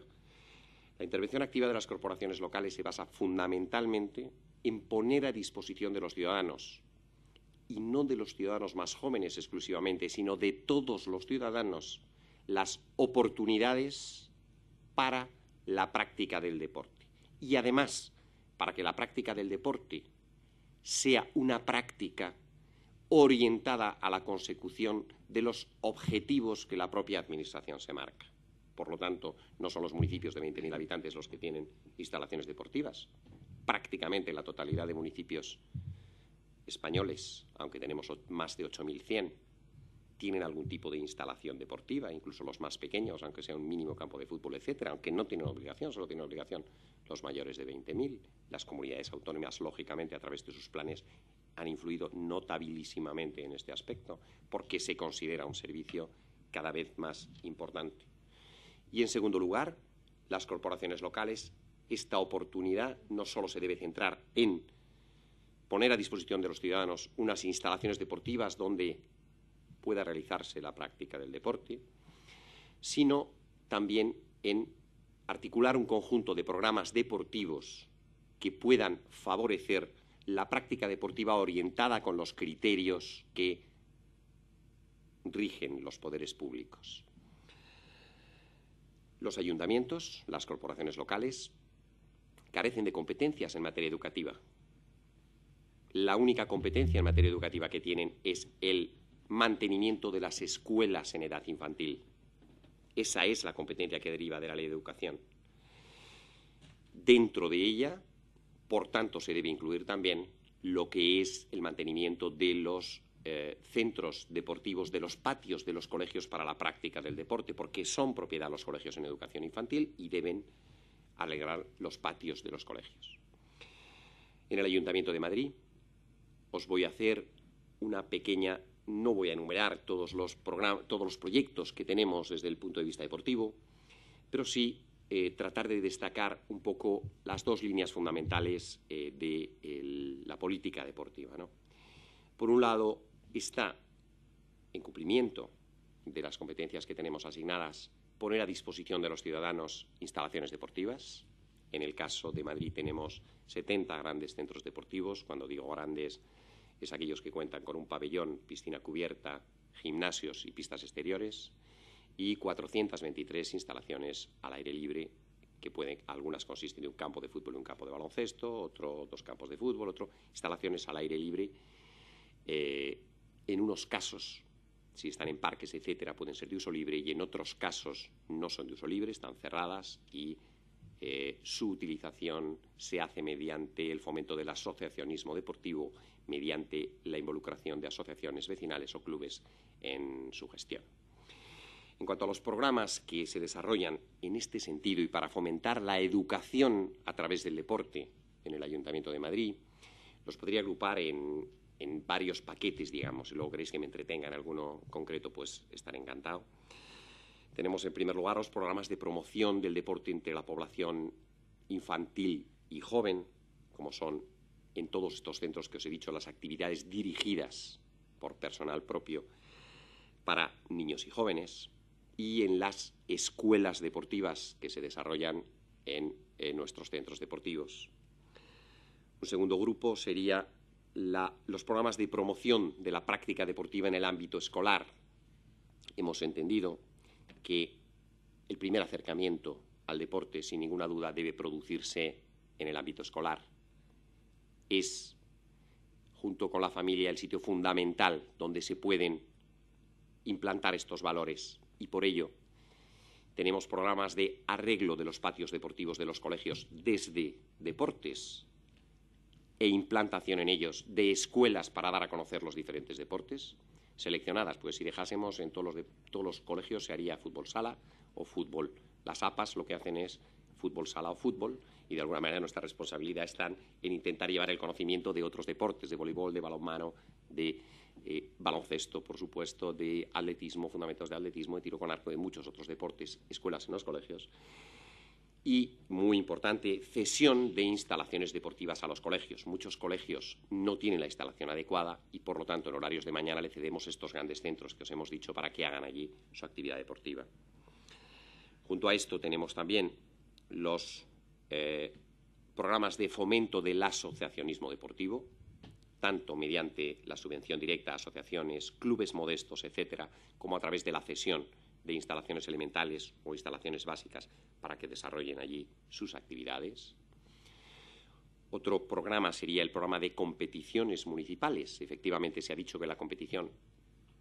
C: La intervención activa de las corporaciones locales se basa fundamentalmente en poner a disposición de los ciudadanos, y no de los ciudadanos más jóvenes exclusivamente, sino de todos los ciudadanos, las oportunidades para la práctica del deporte. Y además, para que la práctica del deporte sea una práctica orientada a la consecución de los objetivos que la propia Administración se marca. Por lo tanto, no son los municipios de 20.000 habitantes los que tienen instalaciones deportivas. Prácticamente la totalidad de municipios españoles, aunque tenemos más de 8.100, tienen algún tipo de instalación deportiva, incluso los más pequeños, aunque sea un mínimo campo de fútbol, etcétera, aunque no tienen obligación, solo tienen obligación los mayores de 20.000. Las comunidades autónomas, lógicamente, a través de sus planes, han influido notabilísimamente en este aspecto, porque se considera un servicio cada vez más importante. Y, en segundo lugar, las corporaciones locales, esta oportunidad no solo se debe centrar en poner a disposición de los ciudadanos unas instalaciones deportivas donde pueda realizarse la práctica del deporte, sino también en articular un conjunto de programas deportivos que puedan favorecer la práctica deportiva orientada con los criterios que rigen los poderes públicos. Los ayuntamientos, las corporaciones locales, carecen de competencias en materia educativa. La única competencia en materia educativa que tienen es el mantenimiento de las escuelas en edad infantil. Esa es la competencia que deriva de la Ley de Educación. Dentro de ella, por tanto, se debe incluir también lo que es el mantenimiento de los centros deportivos, de los patios de los colegios para la práctica del deporte, porque son propiedad de los colegios en educación infantil y deben alegrar los patios de los colegios. En el Ayuntamiento de Madrid os voy a hacer una pequeña, no voy a enumerar todos los proyectos que tenemos desde el punto de vista deportivo, pero sí tratar de destacar un poco las dos líneas fundamentales de la política deportiva, ¿no? Por un lado, está, en cumplimiento de las competencias que tenemos asignadas, poner a disposición de los ciudadanos instalaciones deportivas. En el caso de Madrid tenemos 70 grandes centros deportivos. Cuando digo grandes, es aquellos que cuentan con un pabellón, piscina cubierta, gimnasios y pistas exteriores, y 423 instalaciones al aire libre, que algunas consisten en un campo de fútbol y un campo de baloncesto, dos campos de fútbol, instalaciones al aire libre. En unos casos, si están en parques, etcétera, pueden ser de uso libre, y en otros casos no son de uso libre, están cerradas, y su utilización se hace mediante el fomento del asociacionismo deportivo, mediante la involucración de asociaciones vecinales o clubes en su gestión. En cuanto a los programas que se desarrollan en este sentido y para fomentar la educación a través del deporte en el Ayuntamiento de Madrid, los podría agrupar en varios paquetes, digamos. Si luego queréis que me entretenga en alguno concreto, pues estaré encantado. Tenemos, en primer lugar, los programas de promoción del deporte entre la población infantil y joven, como son en todos estos centros que os he dicho, las actividades dirigidas por personal propio para niños y jóvenes, y en las escuelas deportivas que se desarrollan en nuestros centros deportivos. Un segundo grupo sería los programas de promoción de la práctica deportiva en el ámbito escolar. Hemos entendido que el primer acercamiento al deporte, sin ninguna duda, debe producirse en el ámbito escolar. Es, junto con la familia, el sitio fundamental donde se pueden implantar estos valores, y por ello tenemos programas de arreglo de los patios deportivos de los colegios, desde deportes e implantación en ellos de escuelas para dar a conocer los diferentes deportes seleccionadas. Pues si dejásemos en todos los colegios se haría fútbol sala o fútbol. Las APAs lo que hacen es fútbol sala o fútbol, y de alguna manera nuestra responsabilidad está en intentar llevar el conocimiento de otros deportes, de voleibol, de balonmano, de baloncesto, por supuesto, de atletismo, fundamentos de atletismo, de tiro con arco, de muchos otros deportes, escuelas en los colegios. Y, muy importante, cesión de instalaciones deportivas a los colegios. Muchos colegios no tienen la instalación adecuada y, por lo tanto, en horarios de mañana le cedemos estos grandes centros que os hemos dicho para que hagan allí su actividad deportiva. Junto a esto tenemos también los programas de fomento del asociacionismo deportivo, tanto mediante la subvención directa a asociaciones, clubes modestos, etcétera, como a través de la cesión de instalaciones elementales o instalaciones básicas para que desarrollen allí sus actividades. Otro programa sería el programa de competiciones municipales. Efectivamente, se ha dicho que la competición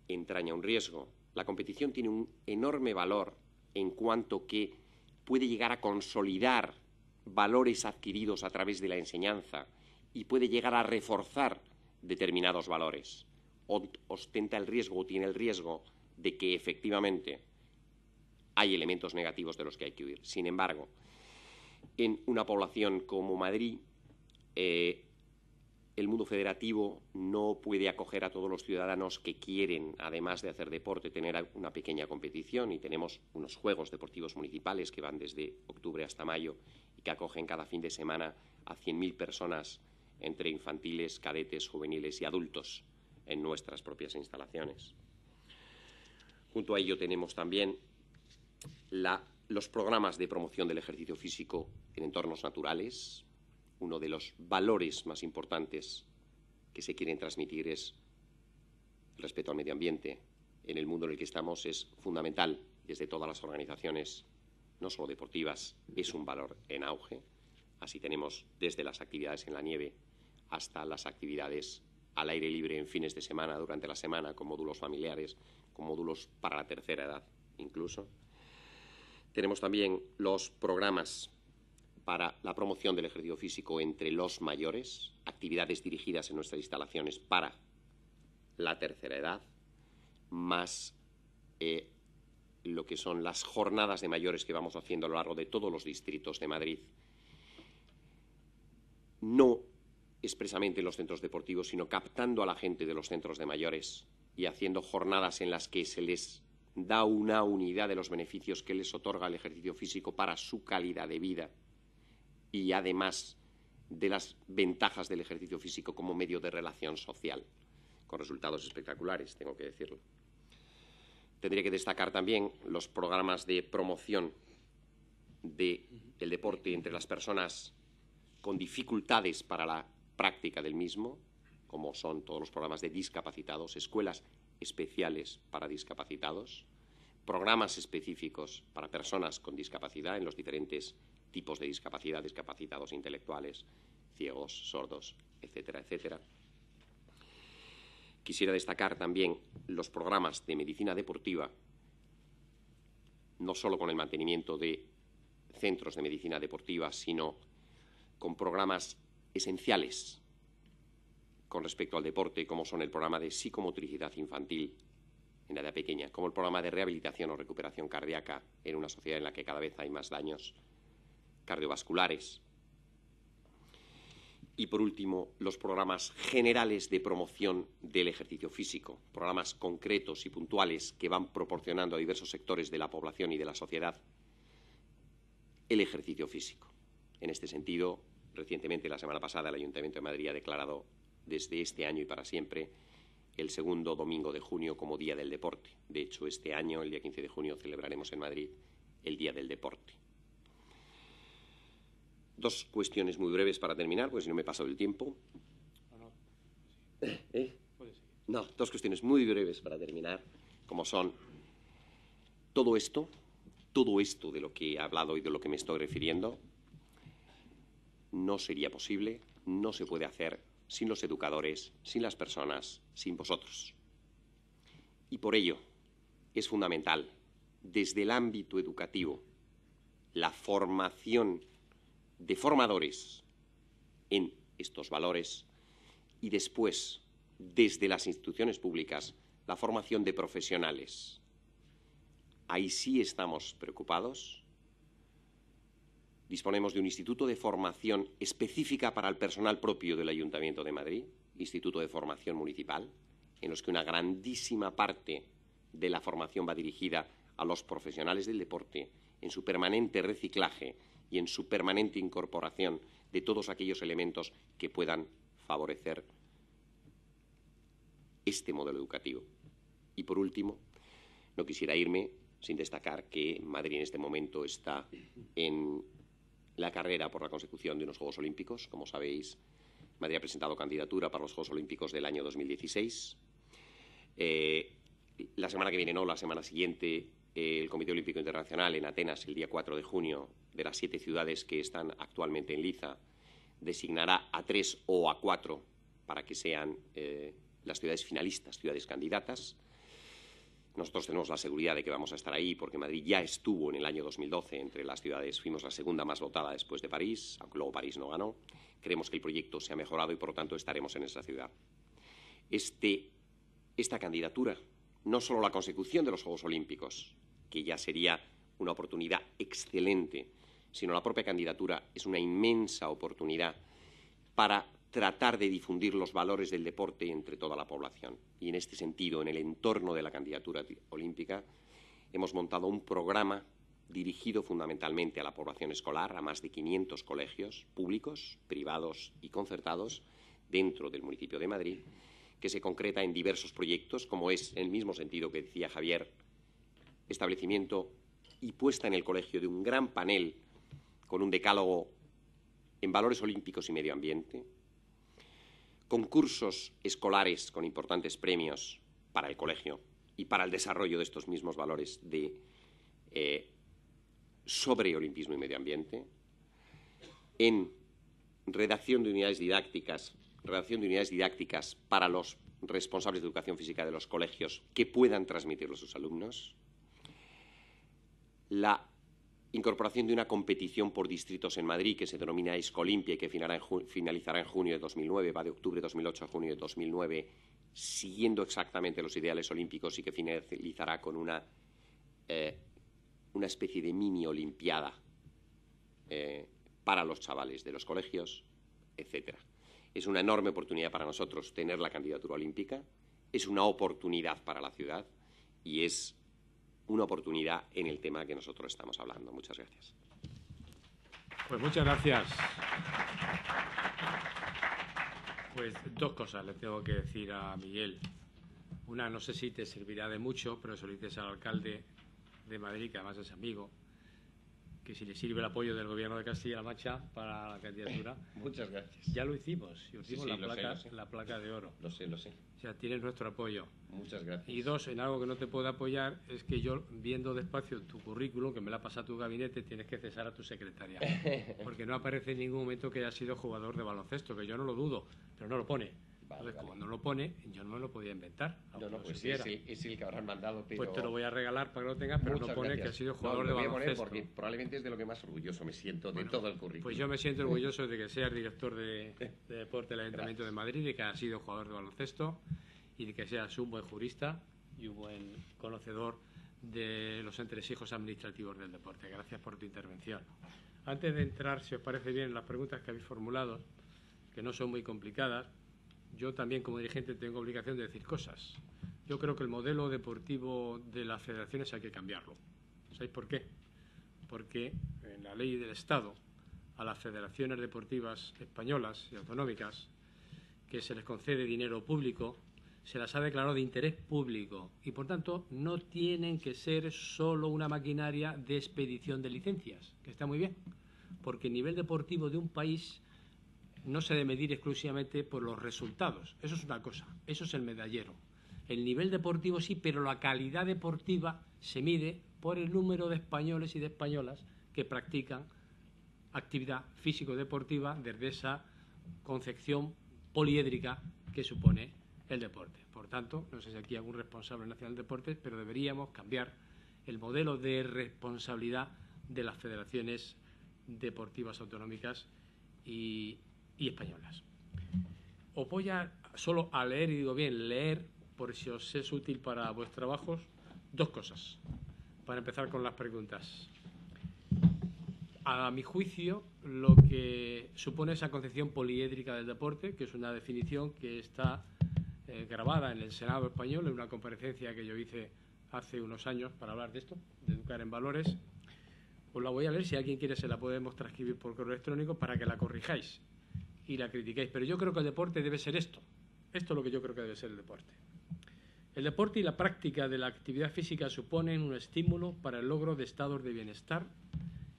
C: entraña un riesgo. La competición tiene un enorme valor en cuanto que puede llegar a consolidar valores adquiridos a través de la enseñanza y puede llegar a reforzar determinados valores. Ostenta el riesgo o tiene el riesgo de que efectivamente hay elementos negativos de los que hay que huir. Sin embargo, en una población como Madrid, el mundo federativo no puede acoger a todos los ciudadanos que quieren, además de hacer deporte, tener una pequeña competición, y tenemos unos juegos deportivos municipales que van desde octubre hasta mayo y que acogen cada fin de semana a 100.000 personas entre infantiles, cadetes, juveniles y adultos en nuestras propias instalaciones. Junto a ello tenemos también los programas de promoción del ejercicio físico en entornos naturales. Uno de los valores más importantes que se quieren transmitir es el respeto al medio ambiente. En el mundo en el que estamos es fundamental, desde todas las organizaciones, no solo deportivas, es un valor en auge. Así tenemos desde las actividades en la nieve hasta las actividades al aire libre en fines de semana, durante la semana, con módulos familiares, con módulos para la tercera edad incluso. Tenemos también los programas para la promoción del ejercicio físico entre los mayores, actividades dirigidas en nuestras instalaciones para la tercera edad, más lo que son las jornadas de mayores que vamos haciendo a lo largo de todos los distritos de Madrid, no expresamente en los centros deportivos, sino captando a la gente de los centros de mayores y haciendo jornadas en las que se les da una unidad de los beneficios que les otorga el ejercicio físico para su calidad de vida y además de las ventajas del ejercicio físico como medio de relación social, con resultados espectaculares, tengo que decirlo. Tendría que destacar también los programas de promoción del deporte entre las personas con dificultades para la práctica del mismo, como son todos los programas de discapacitados, escuelas especiales para discapacitados, programas específicos para personas con discapacidad en los diferentes tipos de discapacidad, discapacitados intelectuales, ciegos, sordos, etcétera, etcétera. Quisiera destacar también los programas de medicina deportiva, no solo con el mantenimiento de centros de medicina deportiva, sino con programas esenciales con respecto al deporte, como son el programa de psicomotricidad infantil en la edad pequeña, como el programa de rehabilitación o recuperación cardíaca en una sociedad en la que cada vez hay más daños cardiovasculares. Y, por último, los programas generales de promoción del ejercicio físico, programas concretos y puntuales que van proporcionando a diversos sectores de la población y de la sociedad el ejercicio físico. En este sentido, recientemente, la semana pasada, el Ayuntamiento de Madrid ha declarado desde este año y para siempre el segundo domingo de junio como Día del Deporte. De hecho, este año, el día 15 de junio, celebraremos en Madrid el Día del Deporte. Dos cuestiones muy breves para terminar, porque si no me he pasado el tiempo. No, dos cuestiones muy breves para terminar, como son todo esto de lo que he hablado y de lo que me estoy refiriendo, no sería posible, no se puede hacer sin los educadores, sin las personas, sin vosotros. Y por ello es fundamental, desde el ámbito educativo, la formación de formadores en estos valores y después, desde las instituciones públicas, la formación de profesionales. Ahí sí estamos preocupados. Disponemos de un instituto de formación específica para el personal propio del Ayuntamiento de Madrid, Instituto de Formación Municipal, en los que una grandísima parte de la formación va dirigida a los profesionales del deporte, en su permanente reciclaje y en su permanente incorporación de todos aquellos elementos que puedan favorecer este modelo educativo. Y, por último, no quisiera irme sin destacar que Madrid en este momento está en la carrera por la consecución de unos Juegos Olímpicos. Como sabéis, Madrid ha presentado candidatura para los Juegos Olímpicos del año 2016. La semana que viene, no, la semana siguiente, el Comité Olímpico Internacional en Atenas, el día 4 de junio, de las 7 ciudades que están actualmente en liza, designará a 3 o a 4 para que sean las ciudades finalistas, ciudades candidatas. Nosotros tenemos la seguridad de que vamos a estar ahí porque Madrid ya estuvo en el año 2012 entre las ciudades, fuimos la segunda más votada después de París, aunque luego París no ganó. Creemos que el proyecto se ha mejorado y, por lo tanto, estaremos en esa ciudad. Esta candidatura, no solo la consecución de los Juegos Olímpicos, que ya sería una oportunidad excelente, sino la propia candidatura es una inmensa oportunidad para tratar de difundir los valores del deporte entre toda la población. Y en este sentido, en el entorno de la candidatura olímpica, hemos montado un programa dirigido fundamentalmente a la población escolar, a más de 500 colegios públicos, privados y concertados dentro del municipio de Madrid, que se concreta en diversos proyectos, como es, en el mismo sentido que decía Javier, establecimiento y puesta en el colegio de un gran panel con un decálogo en valores olímpicos y medio ambiente, concursos escolares con importantes premios para el colegio y para el desarrollo de estos mismos valores sobre olimpismo y medio ambiente, en redacción de unidades didácticas para los responsables de educación física de los colegios que puedan transmitirlo a sus alumnos, la incorporación de una competición por distritos en Madrid que se denomina Escolimpia y que finalizará en junio de 2009, va de octubre de 2008 a junio de 2009, siguiendo exactamente los ideales olímpicos y que finalizará con una especie de mini olimpiada para los chavales de los colegios, etcétera. Es una enorme oportunidad para nosotros tener la candidatura olímpica, es una oportunidad para la ciudad y es una oportunidad en el tema que nosotros estamos hablando. Muchas gracias.
A: Pues muchas gracias. Pues dos cosas le tengo que decir a Miguel. Una, no sé si te servirá de mucho, pero se lo dices al alcalde de Madrid, que además es amigo, que si le sirve el apoyo del Gobierno de Castilla-La Mancha para la candidatura.
D: Muchas gracias.
A: Ya lo hicimos, y os dimos
D: Sí,
A: la placa de oro.
D: Lo sé.
A: O sea, tienes nuestro apoyo.
D: Muchas gracias.
A: Y dos, en algo que no te puedo apoyar, es que yo, viendo despacio tu currículum, que me la ha pasado a tu gabinete, tienes que cesar a tu secretaria. Porque no aparece en ningún momento que haya sido jugador de baloncesto, que yo no lo dudo, pero no lo pone. Entonces, como no lo pone, yo no me lo podía inventar.
D: No, pues es el que habrán mandado. Pero...
A: Pues te lo voy a regalar para que lo tengas, pero no pone gracias. Que ha sido jugador de baloncesto.
D: Voy a poner porque probablemente es de lo que más orgulloso me siento de todo el currículum.
A: Pues yo me siento orgulloso de que seas director de deporte del Ayuntamiento de Madrid, de que has sido jugador de baloncesto y de que seas un buen jurista y un buen conocedor de los entresijos administrativos del deporte. Gracias por tu intervención. Antes de entrar, si os parece bien, en las preguntas que habéis formulado, que no son muy complicadas, yo también como dirigente tengo obligación de decir cosas. Yo creo que el modelo deportivo de las federaciones hay que cambiarlo. ¿Sabéis por qué? Porque en la ley del Estado a las federaciones deportivas españolas y autonómicas que se les concede dinero público, se las ha declarado de interés público y, por tanto, no tienen que ser solo una maquinaria de expedición de licencias, que está muy bien, porque el nivel deportivo de un país no se debe medir exclusivamente por los resultados. Eso es una cosa, eso es el medallero. El nivel deportivo sí, pero la calidad deportiva se mide por el número de españoles y de españolas que practican actividad físico-deportiva desde esa concepción poliédrica que supone el deporte. Por tanto, no sé si aquí hay algún responsable nacional de deportes, pero deberíamos cambiar el modelo de responsabilidad de las federaciones deportivas autonómicas y españolas. Os voy solo a leer, y digo bien, leer, por si os es útil para vuestros trabajos, dos cosas, para empezar con las preguntas. A mi juicio, lo que supone esa concepción poliédrica del deporte, que es una definición que está grabada en el Senado español, en una comparecencia que yo hice hace unos años para hablar de esto, de educar en valores. Os la voy a leer, si alguien quiere se la podemos transcribir por correo electrónico para que la corrijáis y la critiquéis. Pero yo creo que el deporte debe ser esto. Esto es lo que yo creo que debe ser el deporte. El deporte y la práctica de la actividad física suponen un estímulo para el logro de estados de bienestar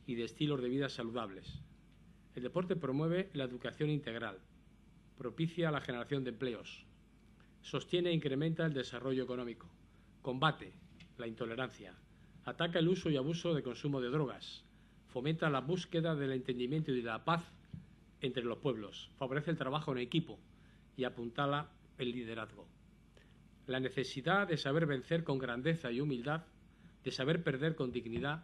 A: y de estilos de vida saludables. El deporte promueve la educación integral, propicia la generación de empleos, sostiene e incrementa el desarrollo económico, combate la intolerancia, ataca el uso y abuso de consumo de drogas, fomenta la búsqueda del entendimiento y de la paz entre los pueblos, favorece el trabajo en equipo y apuntala el liderazgo. La necesidad de saber vencer con grandeza y humildad, de saber perder con dignidad,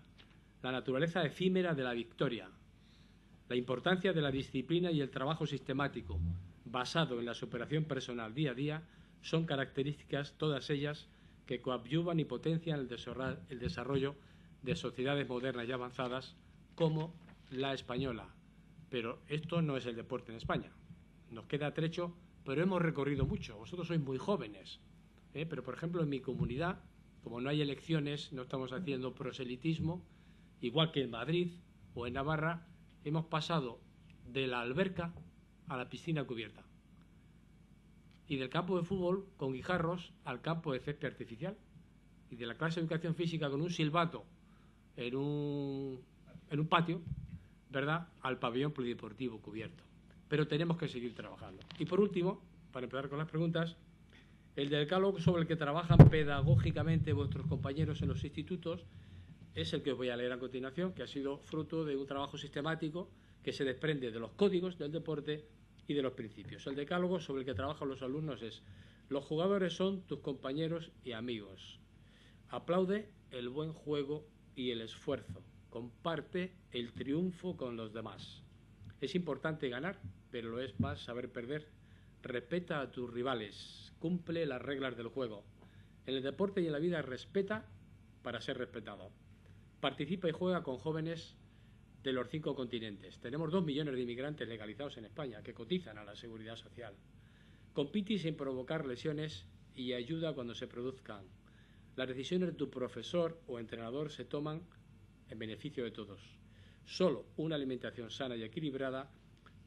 A: la naturaleza efímera de la victoria, la importancia de la disciplina y el trabajo sistemático, basado en la superación personal día a día, son características, todas ellas, que coadyuvan y potencian el desarrollo de sociedades modernas y avanzadas como la española. Pero esto no es el deporte en España. Nos queda trecho, pero hemos recorrido mucho. Vosotros sois muy jóvenes. Pero, por ejemplo, en mi comunidad, como no hay elecciones, no estamos haciendo proselitismo, igual que en Madrid o en Navarra, hemos pasado de la alberca a la piscina cubierta. Y del campo de fútbol con guijarros al campo de césped artificial. Y de la clase de educación física con un silbato en un patio, ¿verdad?, al pabellón polideportivo cubierto. Pero tenemos que seguir trabajando. Y por último, para empezar con las preguntas, el decálogo sobre el que trabajan pedagógicamente vuestros compañeros en los institutos es el que os voy a leer a continuación, que ha sido fruto de un trabajo sistemático que se desprende de los códigos del deporte y de los principios. El decálogo sobre el que trabajan los alumnos es: los jugadores son tus compañeros y amigos. Aplaude el buen juego y el esfuerzo. comparte el triunfo con los demás. Es importante ganar, pero lo es más saber perder. Respeta a tus rivales, cumple las reglas del juego. En el deporte y en la vida respeta para ser respetado. Participa y juega con jóvenes de los 5 continentes. Tenemos 2 millones de inmigrantes legalizados en España que cotizan a la seguridad social. Compite sin provocar lesiones y ayuda cuando se produzcan. Las decisiones de tu profesor o entrenador se toman en beneficio de todos. Solo una alimentación sana y equilibrada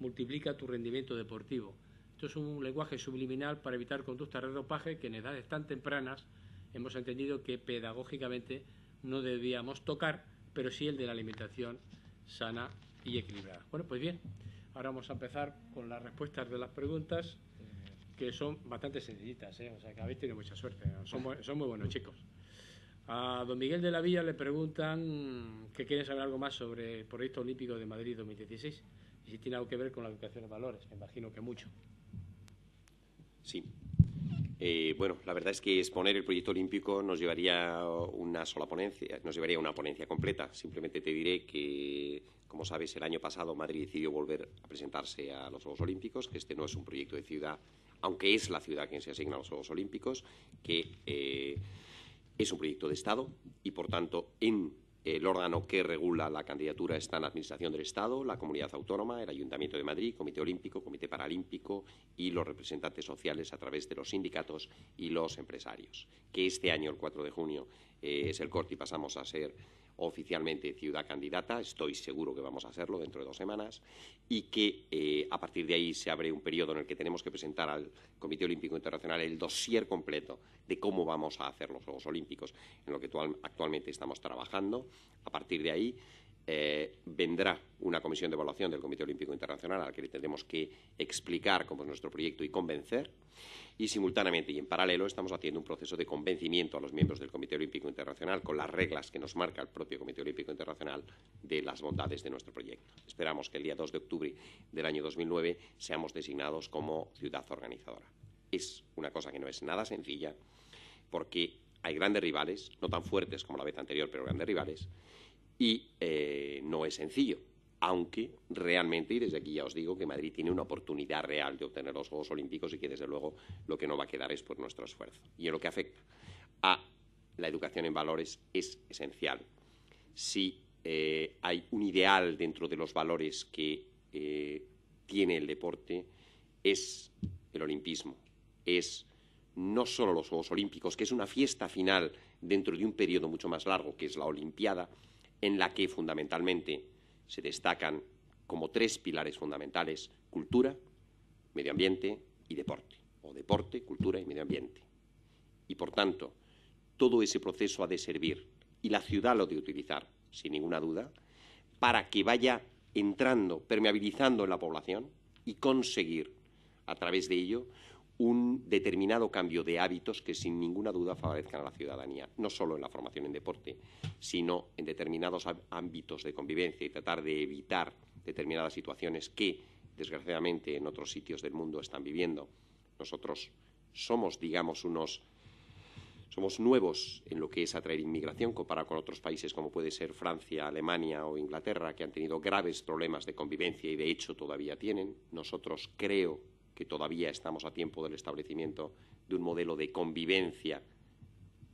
A: multiplica tu rendimiento deportivo. Esto es un lenguaje subliminal para evitar conductas de dopaje que en edades tan tempranas hemos entendido que pedagógicamente no debíamos tocar, pero sí el de la alimentación sana y equilibrada. Bueno, pues bien, ahora vamos a empezar con las respuestas de las preguntas, que son bastante sencillitas, o sea que habéis tenido mucha suerte, son muy buenos chicos. A don Miguel de la Villa le preguntan que quieren saber algo más sobre el proyecto olímpico de Madrid 2016 y si tiene algo que ver con la educación de valores. Me imagino que mucho.
C: Sí. Bueno, la verdad es que exponer el proyecto olímpico nos llevaría una sola ponencia, nos llevaría una ponencia completa. Simplemente te diré que, como sabes, el año pasado Madrid decidió volver a presentarse a los Juegos Olímpicos, que este no es un proyecto de ciudad, aunque es la ciudad quien se asigna a los Juegos Olímpicos, que es un proyecto de Estado y, por tanto, en el órgano que regula la candidatura está en la Administración del Estado, la Comunidad Autónoma, el Ayuntamiento de Madrid, Comité Olímpico, Comité Paralímpico y los representantes sociales a través de los sindicatos y los empresarios. Que este año, el 4 de junio, es el corte y pasamos a ser oficialmente ciudad candidata, estoy seguro que vamos a hacerlo dentro de 2 semanas, y que a partir de ahí se abre un periodo en el que tenemos que presentar al Comité Olímpico Internacional el dossier completo de cómo vamos a hacer los Juegos Olímpicos, en lo que actualmente estamos trabajando. A partir de ahí vendrá una comisión de evaluación del Comité Olímpico Internacional a la que le tendremos que explicar cómo es nuestro proyecto y convencer. Y simultáneamente y en paralelo estamos haciendo un proceso de convencimiento a los miembros del Comité Olímpico Internacional con las reglas que nos marca el propio Comité Olímpico Internacional de las bondades de nuestro proyecto. Esperamos que el día 2 de octubre del año 2009 seamos designados como ciudad organizadora. Es una cosa que no es nada sencilla porque hay grandes rivales, no tan fuertes como la vez anterior, pero grandes rivales, y no es sencillo. Aunque realmente, y desde aquí ya os digo, que Madrid tiene una oportunidad real de obtener los Juegos Olímpicos y que, desde luego, lo que no va a quedar es por nuestro esfuerzo. Y en lo que afecta a la educación en valores es esencial. Si hay un ideal dentro de los valores que tiene el deporte, es el olimpismo. Es no solo los Juegos Olímpicos, que es una fiesta final dentro de un periodo mucho más largo, que es la Olimpiada, en la que fundamentalmente se destacan como 3 pilares fundamentales: cultura, medio ambiente y deporte, o deporte, cultura y medio ambiente. Y, por tanto, todo ese proceso ha de servir, y la ciudad lo ha de utilizar, sin ninguna duda, para que vaya entrando, permeabilizando en la población y conseguir, a través de ello, un determinado cambio de hábitos que sin ninguna duda favorezcan a la ciudadanía, no solo en la formación en deporte, sino en determinados ámbitos de convivencia, y tratar de evitar determinadas situaciones que, desgraciadamente, en otros sitios del mundo están viviendo. Nosotros somos, digamos, somos nuevos en lo que es atraer inmigración comparado con otros países como puede ser Francia, Alemania o Inglaterra, que han tenido graves problemas de convivencia y, de hecho, todavía tienen. Nosotros creo que todavía estamos a tiempo del establecimiento de un modelo de convivencia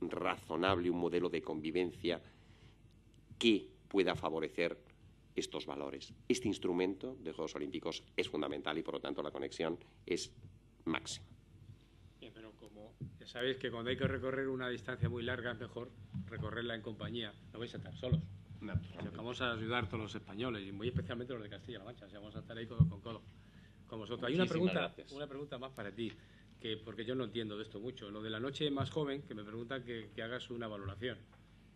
C: razonable, un modelo de convivencia que pueda favorecer estos valores. Este instrumento de Juegos Olímpicos es fundamental y, por lo tanto, la conexión es máxima.
A: Bien, pero como ya sabéis que cuando hay que recorrer una distancia muy larga es mejor recorrerla en compañía. No vais a estar solos. No, vamos a ayudar a todos los españoles y muy especialmente los de Castilla-La Mancha. O sea, vamos a estar ahí codo con codo con vosotros. Hay una pregunta más para ti, porque yo no entiendo de esto mucho. Lo de la noche más joven, que me pregunta que hagas una valoración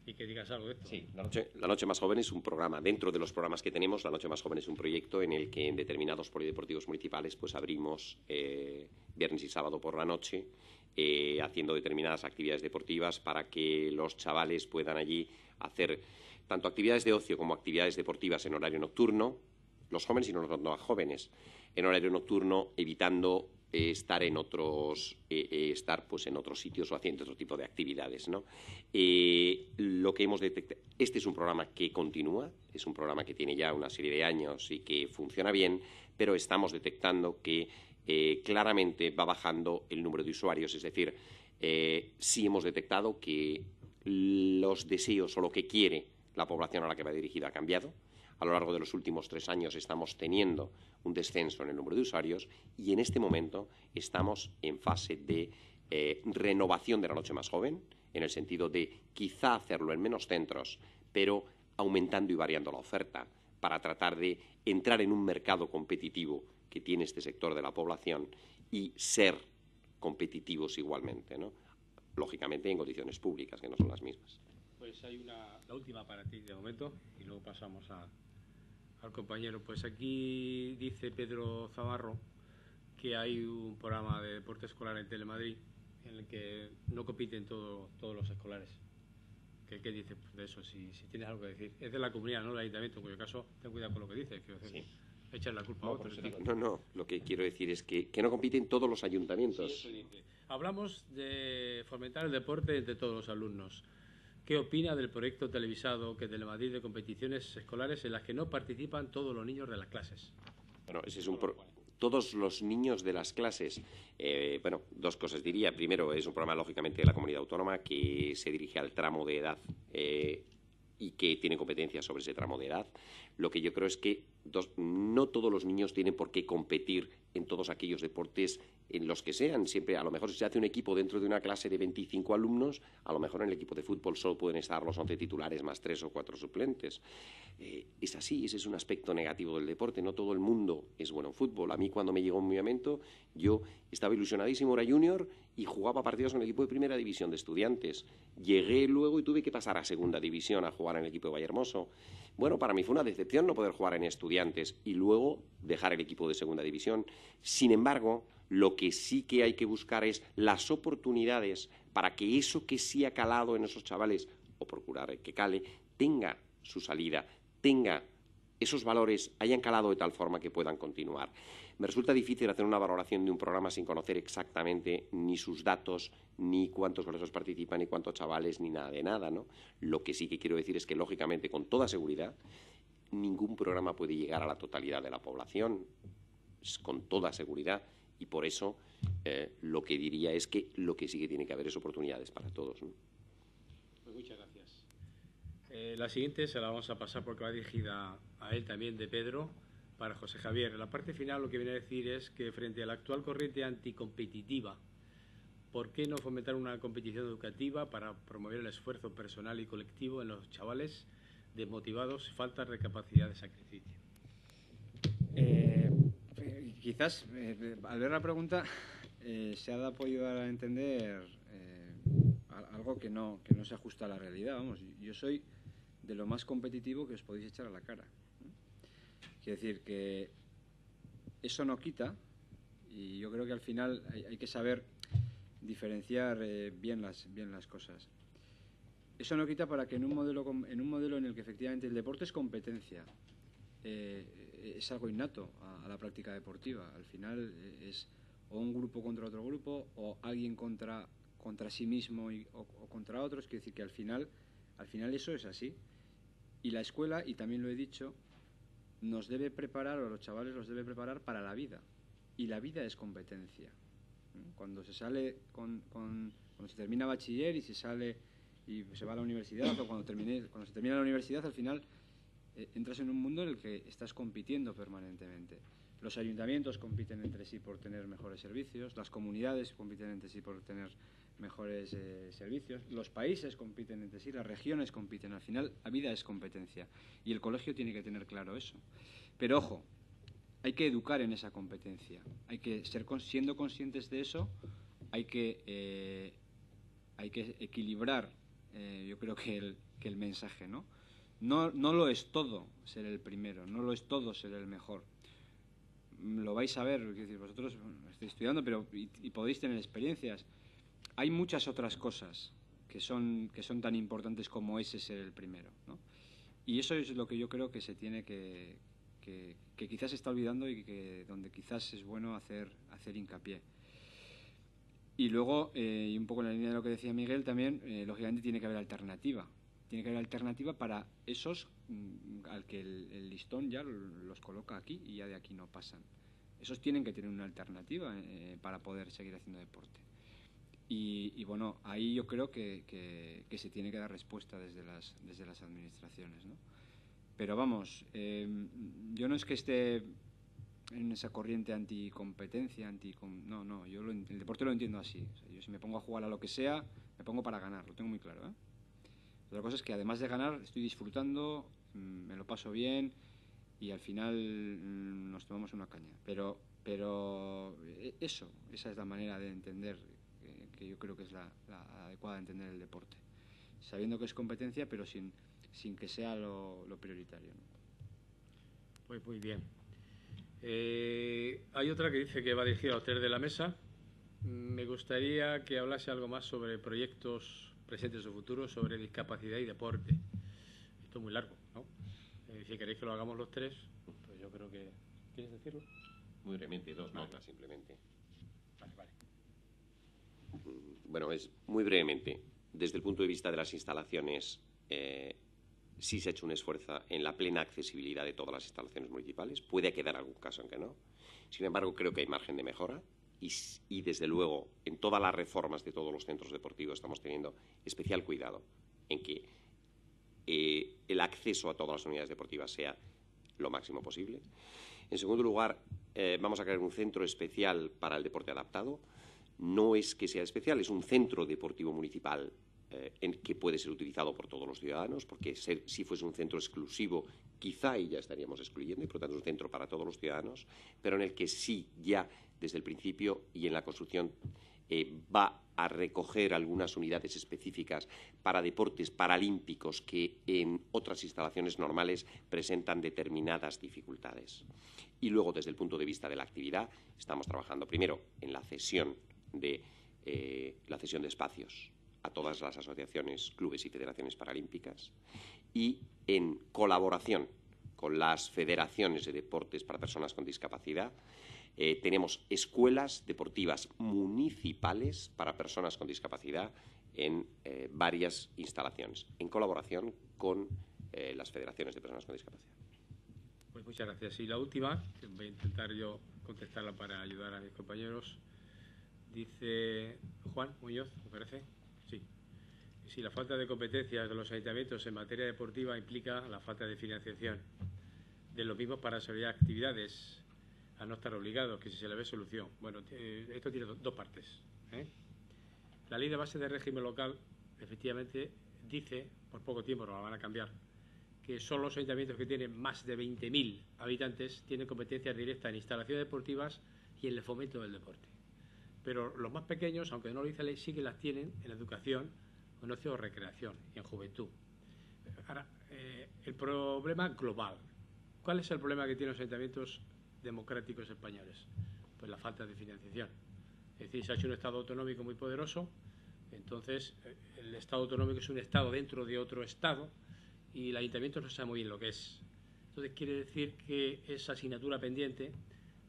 A: y que digas algo de esto.
C: Sí, la noche más joven es un programa. Dentro de los programas que tenemos, la noche más joven es un proyecto en el que en determinados polideportivos municipales pues abrimos viernes y sábado por la noche, haciendo determinadas actividades deportivas para que los chavales puedan allí hacer tanto actividades de ocio como actividades deportivas en horario nocturno, los jóvenes y los no jóvenes, en horario nocturno, evitando estar en otros sitios o haciendo otro tipo de actividades, ¿no? Lo que hemos detectado, este es un programa que continúa, es un programa que tiene ya una serie de años y que funciona bien, pero estamos detectando que claramente va bajando el número de usuarios, es decir, sí hemos detectado que los deseos o lo que quiere la población a la que va dirigida ha cambiado. A lo largo de los últimos 3 años estamos teniendo un descenso en el número de usuarios y en este momento estamos en fase de renovación de la noche más joven, en el sentido de quizá hacerlo en menos centros, pero aumentando y variando la oferta para tratar de entrar en un mercado competitivo que tiene este sector de la población y ser competitivos igualmente, ¿no? Lógicamente en condiciones públicas, que no son las mismas.
A: Pues hay la última para ti de momento y luego pasamos al compañero. Pues aquí dice Pedro Zamarro que hay un programa de deporte escolar en Telemadrid en el que no compiten todos los escolares. ¿Qué dices de eso? Si tienes algo que decir. Es de la comunidad, no del ayuntamiento, en cuyo caso ten cuidado con lo que dices. Quiero decir, echar la culpa a otros.
C: No, lo que quiero decir es que no compiten todos los ayuntamientos.
A: Sí, eso dice. Hablamos de fomentar el deporte entre todos los alumnos. ¿Qué opina del proyecto televisado que Telemadrid de competiciones escolares en las que no participan todos los niños de las clases?
C: Bueno, ese es todos los niños de las clases. Bueno, 2 cosas diría. Primero, es un programa lógicamente de la comunidad autónoma que se dirige al tramo de edad y que tiene competencias sobre ese tramo de edad. Lo que yo creo es que no todos los niños tienen por qué competir en todos aquellos deportes en los que sean. Siempre, a lo mejor, si se hace un equipo dentro de una clase de 25 alumnos, a lo mejor en el equipo de fútbol solo pueden estar los 11 titulares más 3 o 4 suplentes. Es así, ese es un aspecto negativo del deporte. No todo el mundo es bueno en fútbol. A mí, cuando me llegó un movimiento, yo estaba ilusionadísimo, era junior y jugaba partidos con el equipo de primera división de estudiantes. Llegué luego y tuve que pasar a segunda división a jugar en el equipo de Vallehermoso. Bueno, para mí fue una decepción no poder jugar en estudiantes y luego dejar el equipo de segunda división. Sin embargo, lo que sí que hay que buscar es las oportunidades para que eso que sí ha calado en esos chavales, o procurar que cale, tenga su salida, tenga esos valores, hayan calado de tal forma que puedan continuar. Me resulta difícil hacer una valoración de un programa sin conocer exactamente ni sus datos, ni cuántos colegios participan, ni cuántos chavales, ni nada de nada, ¿no? Lo que sí que quiero decir es que, lógicamente, con toda seguridad, ningún programa puede llegar a la totalidad de la población, con toda seguridad, y por eso lo que diría es que lo que sí que tiene que haber es oportunidades para todos, ¿no?
A: Pues muchas gracias. La siguiente se la vamos a pasar porque va dirigida a él también, de Pedro, para José Javier. En la parte final lo que viene a decir es que frente a la actual corriente anticompetitiva, ¿por qué no fomentar una competición educativa para promover el esfuerzo personal y colectivo en los chavales desmotivados y falta de capacidad de sacrificio?
B: Quizás, al ver la pregunta, se ha podido dar a entender algo que no se ajusta a la realidad. Vamos, yo soy de lo más competitivo que os podéis echar a la cara. Quiero decir que eso no quita, y yo creo que al final hay que saber diferenciar bien las cosas. Eso no quita para que en un modelo en el que efectivamente el deporte es competencia, es algo innato a la práctica deportiva. Al final es o un grupo contra otro grupo, o alguien contra sí mismo o contra otros. Quiero decir que al final eso es así. Y la escuela, y también lo he dicho, nos debe preparar, o a los chavales los debe preparar para la vida. Y la vida es competencia. Cuando se sale cuando se termina bachiller y se sale y se va a la universidad, o cuando se termina la universidad, al final entras en un mundo en el que estás compitiendo permanentemente. Los ayuntamientos compiten entre sí por tener mejores servicios, las comunidades compiten entre sí por tener mejores servicios, los países compiten entre sí, las regiones compiten. Al final, la vida es competencia y el colegio tiene que tener claro eso. Pero ojo, hay que educar en esa competencia, hay que siendo conscientes de eso, hay que equilibrar, yo creo que el mensaje, ¿no? No lo es todo ser el primero, no lo es todo ser el mejor. Lo vais a ver, es decir, vosotros estáis estudiando, pero y podéis tener experiencias. Hay muchas otras cosas que son tan importantes como ese ser el primero, ¿no? Y eso es lo que yo creo que se tiene que que quizás se está olvidando y que donde quizás es bueno hacer hincapié. Y luego, y un poco en la línea de lo que decía Miguel también, lógicamente tiene que haber alternativa. Tiene que haber alternativa para esos al que el listón ya los coloca aquí y ya de aquí no pasan. Esos tienen que tener una alternativa para poder seguir haciendo deporte. Y bueno, ahí yo creo que se tiene que dar respuesta desde las administraciones, ¿no? Pero vamos, yo no es que esté en esa corriente anticompetencia, no, yo el deporte lo entiendo así. O sea, yo si me pongo a jugar a lo que sea, me pongo para ganar, lo tengo muy claro, ¿eh? Otra cosa es que además de ganar estoy disfrutando, me lo paso bien y al final nos tomamos una caña. Pero esa es la manera de entender, que yo creo que es la adecuada de entender el deporte. Sabiendo que es competencia, pero sin que sea lo prioritario, ¿no?
A: Pues muy bien. Hay otra que dice que va dirigida a los tres de la mesa. Me gustaría que hablase algo más sobre proyectos presentes o futuros sobre discapacidad y deporte. Esto es muy largo, ¿no? Si queréis que lo hagamos los tres, pues yo creo que... ¿Quieres decirlo?
C: Muy brevemente, dos notas simplemente.
A: Vale.
C: Bueno, es muy brevemente. Desde el punto de vista de las instalaciones, sí se ha hecho un esfuerzo en la plena accesibilidad de todas las instalaciones municipales. Puede quedar algún caso en que no. Sin embargo, creo que hay margen de mejora. Y desde luego, en todas las reformas de todos los centros deportivos estamos teniendo especial cuidado en que el acceso a todas las unidades deportivas sea lo máximo posible. En segundo lugar, vamos a crear un centro especial para el deporte adaptado. No es que sea especial, es un centro deportivo municipal en que puede ser utilizado por todos los ciudadanos, porque si fuese un centro exclusivo, quizá ahí ya estaríamos excluyendo, y por lo tanto es un centro para todos los ciudadanos, pero en el que sí ya desde el principio y en la construcción va a recoger algunas unidades específicas para deportes paralímpicos que en otras instalaciones normales presentan determinadas dificultades. Y luego, desde el punto de vista de la actividad, estamos trabajando primero en la cesión de espacios a todas las asociaciones, clubes y federaciones paralímpicas y en colaboración con las federaciones de deportes para personas con discapacidad. Tenemos escuelas deportivas municipales para personas con discapacidad en varias instalaciones, en colaboración con las federaciones de personas con discapacidad.
A: Pues muchas gracias. Y la última, que voy a intentar yo contestarla para ayudar a mis compañeros, dice Juan Muñoz, ¿me parece? Sí. Si la falta de competencias de los ayuntamientos en materia deportiva implica la falta de financiación de los mismos para desarrollar actividades a no estar obligados, que si se le ve solución. Bueno, esto tiene dos partes, ¿eh? La ley de base de régimen local, efectivamente, dice, por poco tiempo no la van a cambiar, que solo los ayuntamientos que tienen más de 20.000 habitantes tienen competencias directas en instalaciones deportivas y en el fomento del deporte. Pero los más pequeños, aunque no lo dice la ley, sí que las tienen en educación, en ocio o recreación y en juventud. Ahora, el problema global. ¿Cuál es el problema que tienen los ayuntamientos democráticos españoles? Pues la falta de financiación. Es decir, se ha hecho un Estado autonómico muy poderoso, entonces el Estado autonómico es un Estado dentro de otro Estado y el ayuntamiento no sabe muy bien lo que es. Entonces quiere decir que esa asignatura pendiente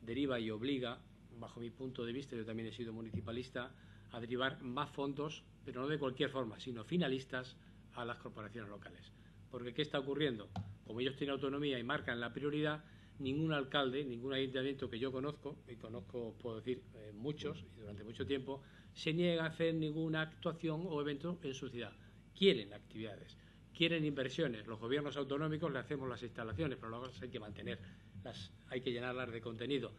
A: deriva y obliga, bajo mi punto de vista, yo también he sido municipalista, a derivar más fondos, pero no de cualquier forma, sino finalistas a las corporaciones locales. Porque ¿qué está ocurriendo? Como ellos tienen autonomía y marcan la prioridad, ningún alcalde, ningún ayuntamiento que yo conozco, y conozco, puedo decir, muchos, y durante mucho tiempo, se niega a hacer ninguna actuación o evento en su ciudad. Quieren actividades, quieren inversiones. Los gobiernos autonómicos le hacemos las instalaciones, pero luego hay que mantenerlas, hay que llenarlas de contenido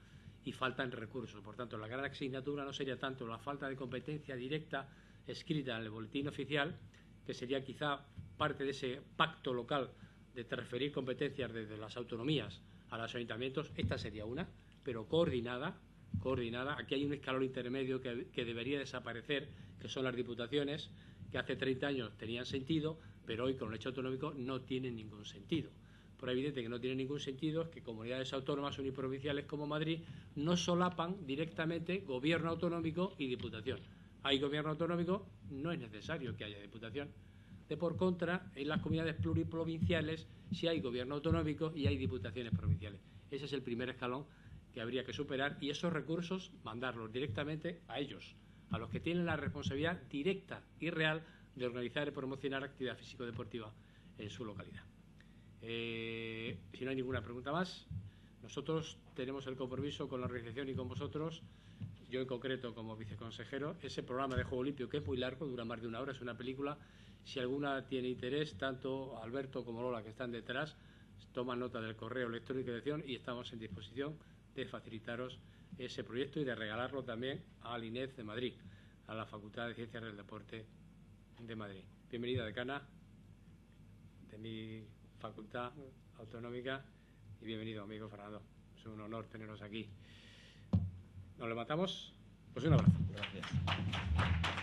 A: y faltan recursos. Por tanto, la gran asignatura no sería tanto la falta de competencia directa escrita en el boletín oficial, que sería quizá parte de ese pacto local de transferir competencias desde las autonomías a los ayuntamientos. Esta sería una, pero coordinada. Aquí hay un escalón intermedio que debería desaparecer, que son las diputaciones, que hace 30 años tenían sentido, pero hoy con el hecho autonómico no tienen ningún sentido. Por evidente que no tiene ningún sentido es que comunidades autónomas uniprovinciales como Madrid no solapan directamente gobierno autonómico y diputación. Hay gobierno autonómico, no es necesario que haya diputación. De por contra, en las comunidades pluriprovinciales si hay gobierno autonómico y hay diputaciones provinciales. Ese es el primer escalón que habría que superar, y esos recursos mandarlos directamente a ellos, a los que tienen la responsabilidad directa y real de organizar y promocionar actividad físico-deportiva en su localidad. Si no hay ninguna pregunta más, nosotros tenemos el compromiso con la organización y con vosotros, yo en concreto como viceconsejero, ese programa de juego limpio, que es muy largo, dura más de 1 hora, es una película. Si alguna tiene interés, tanto Alberto como Lola, que están detrás, toman nota del correo electrónico de dirección y estamos en disposición de facilitaros ese proyecto y de regalarlo también al INEF de Madrid, a la Facultad de Ciencias del Deporte de Madrid. Bienvenida, decana de mi facultad autonómica, y bienvenido, amigo Fernando. Es un honor teneros aquí. ¿Nos levantamos? Pues un abrazo.
D: Gracias.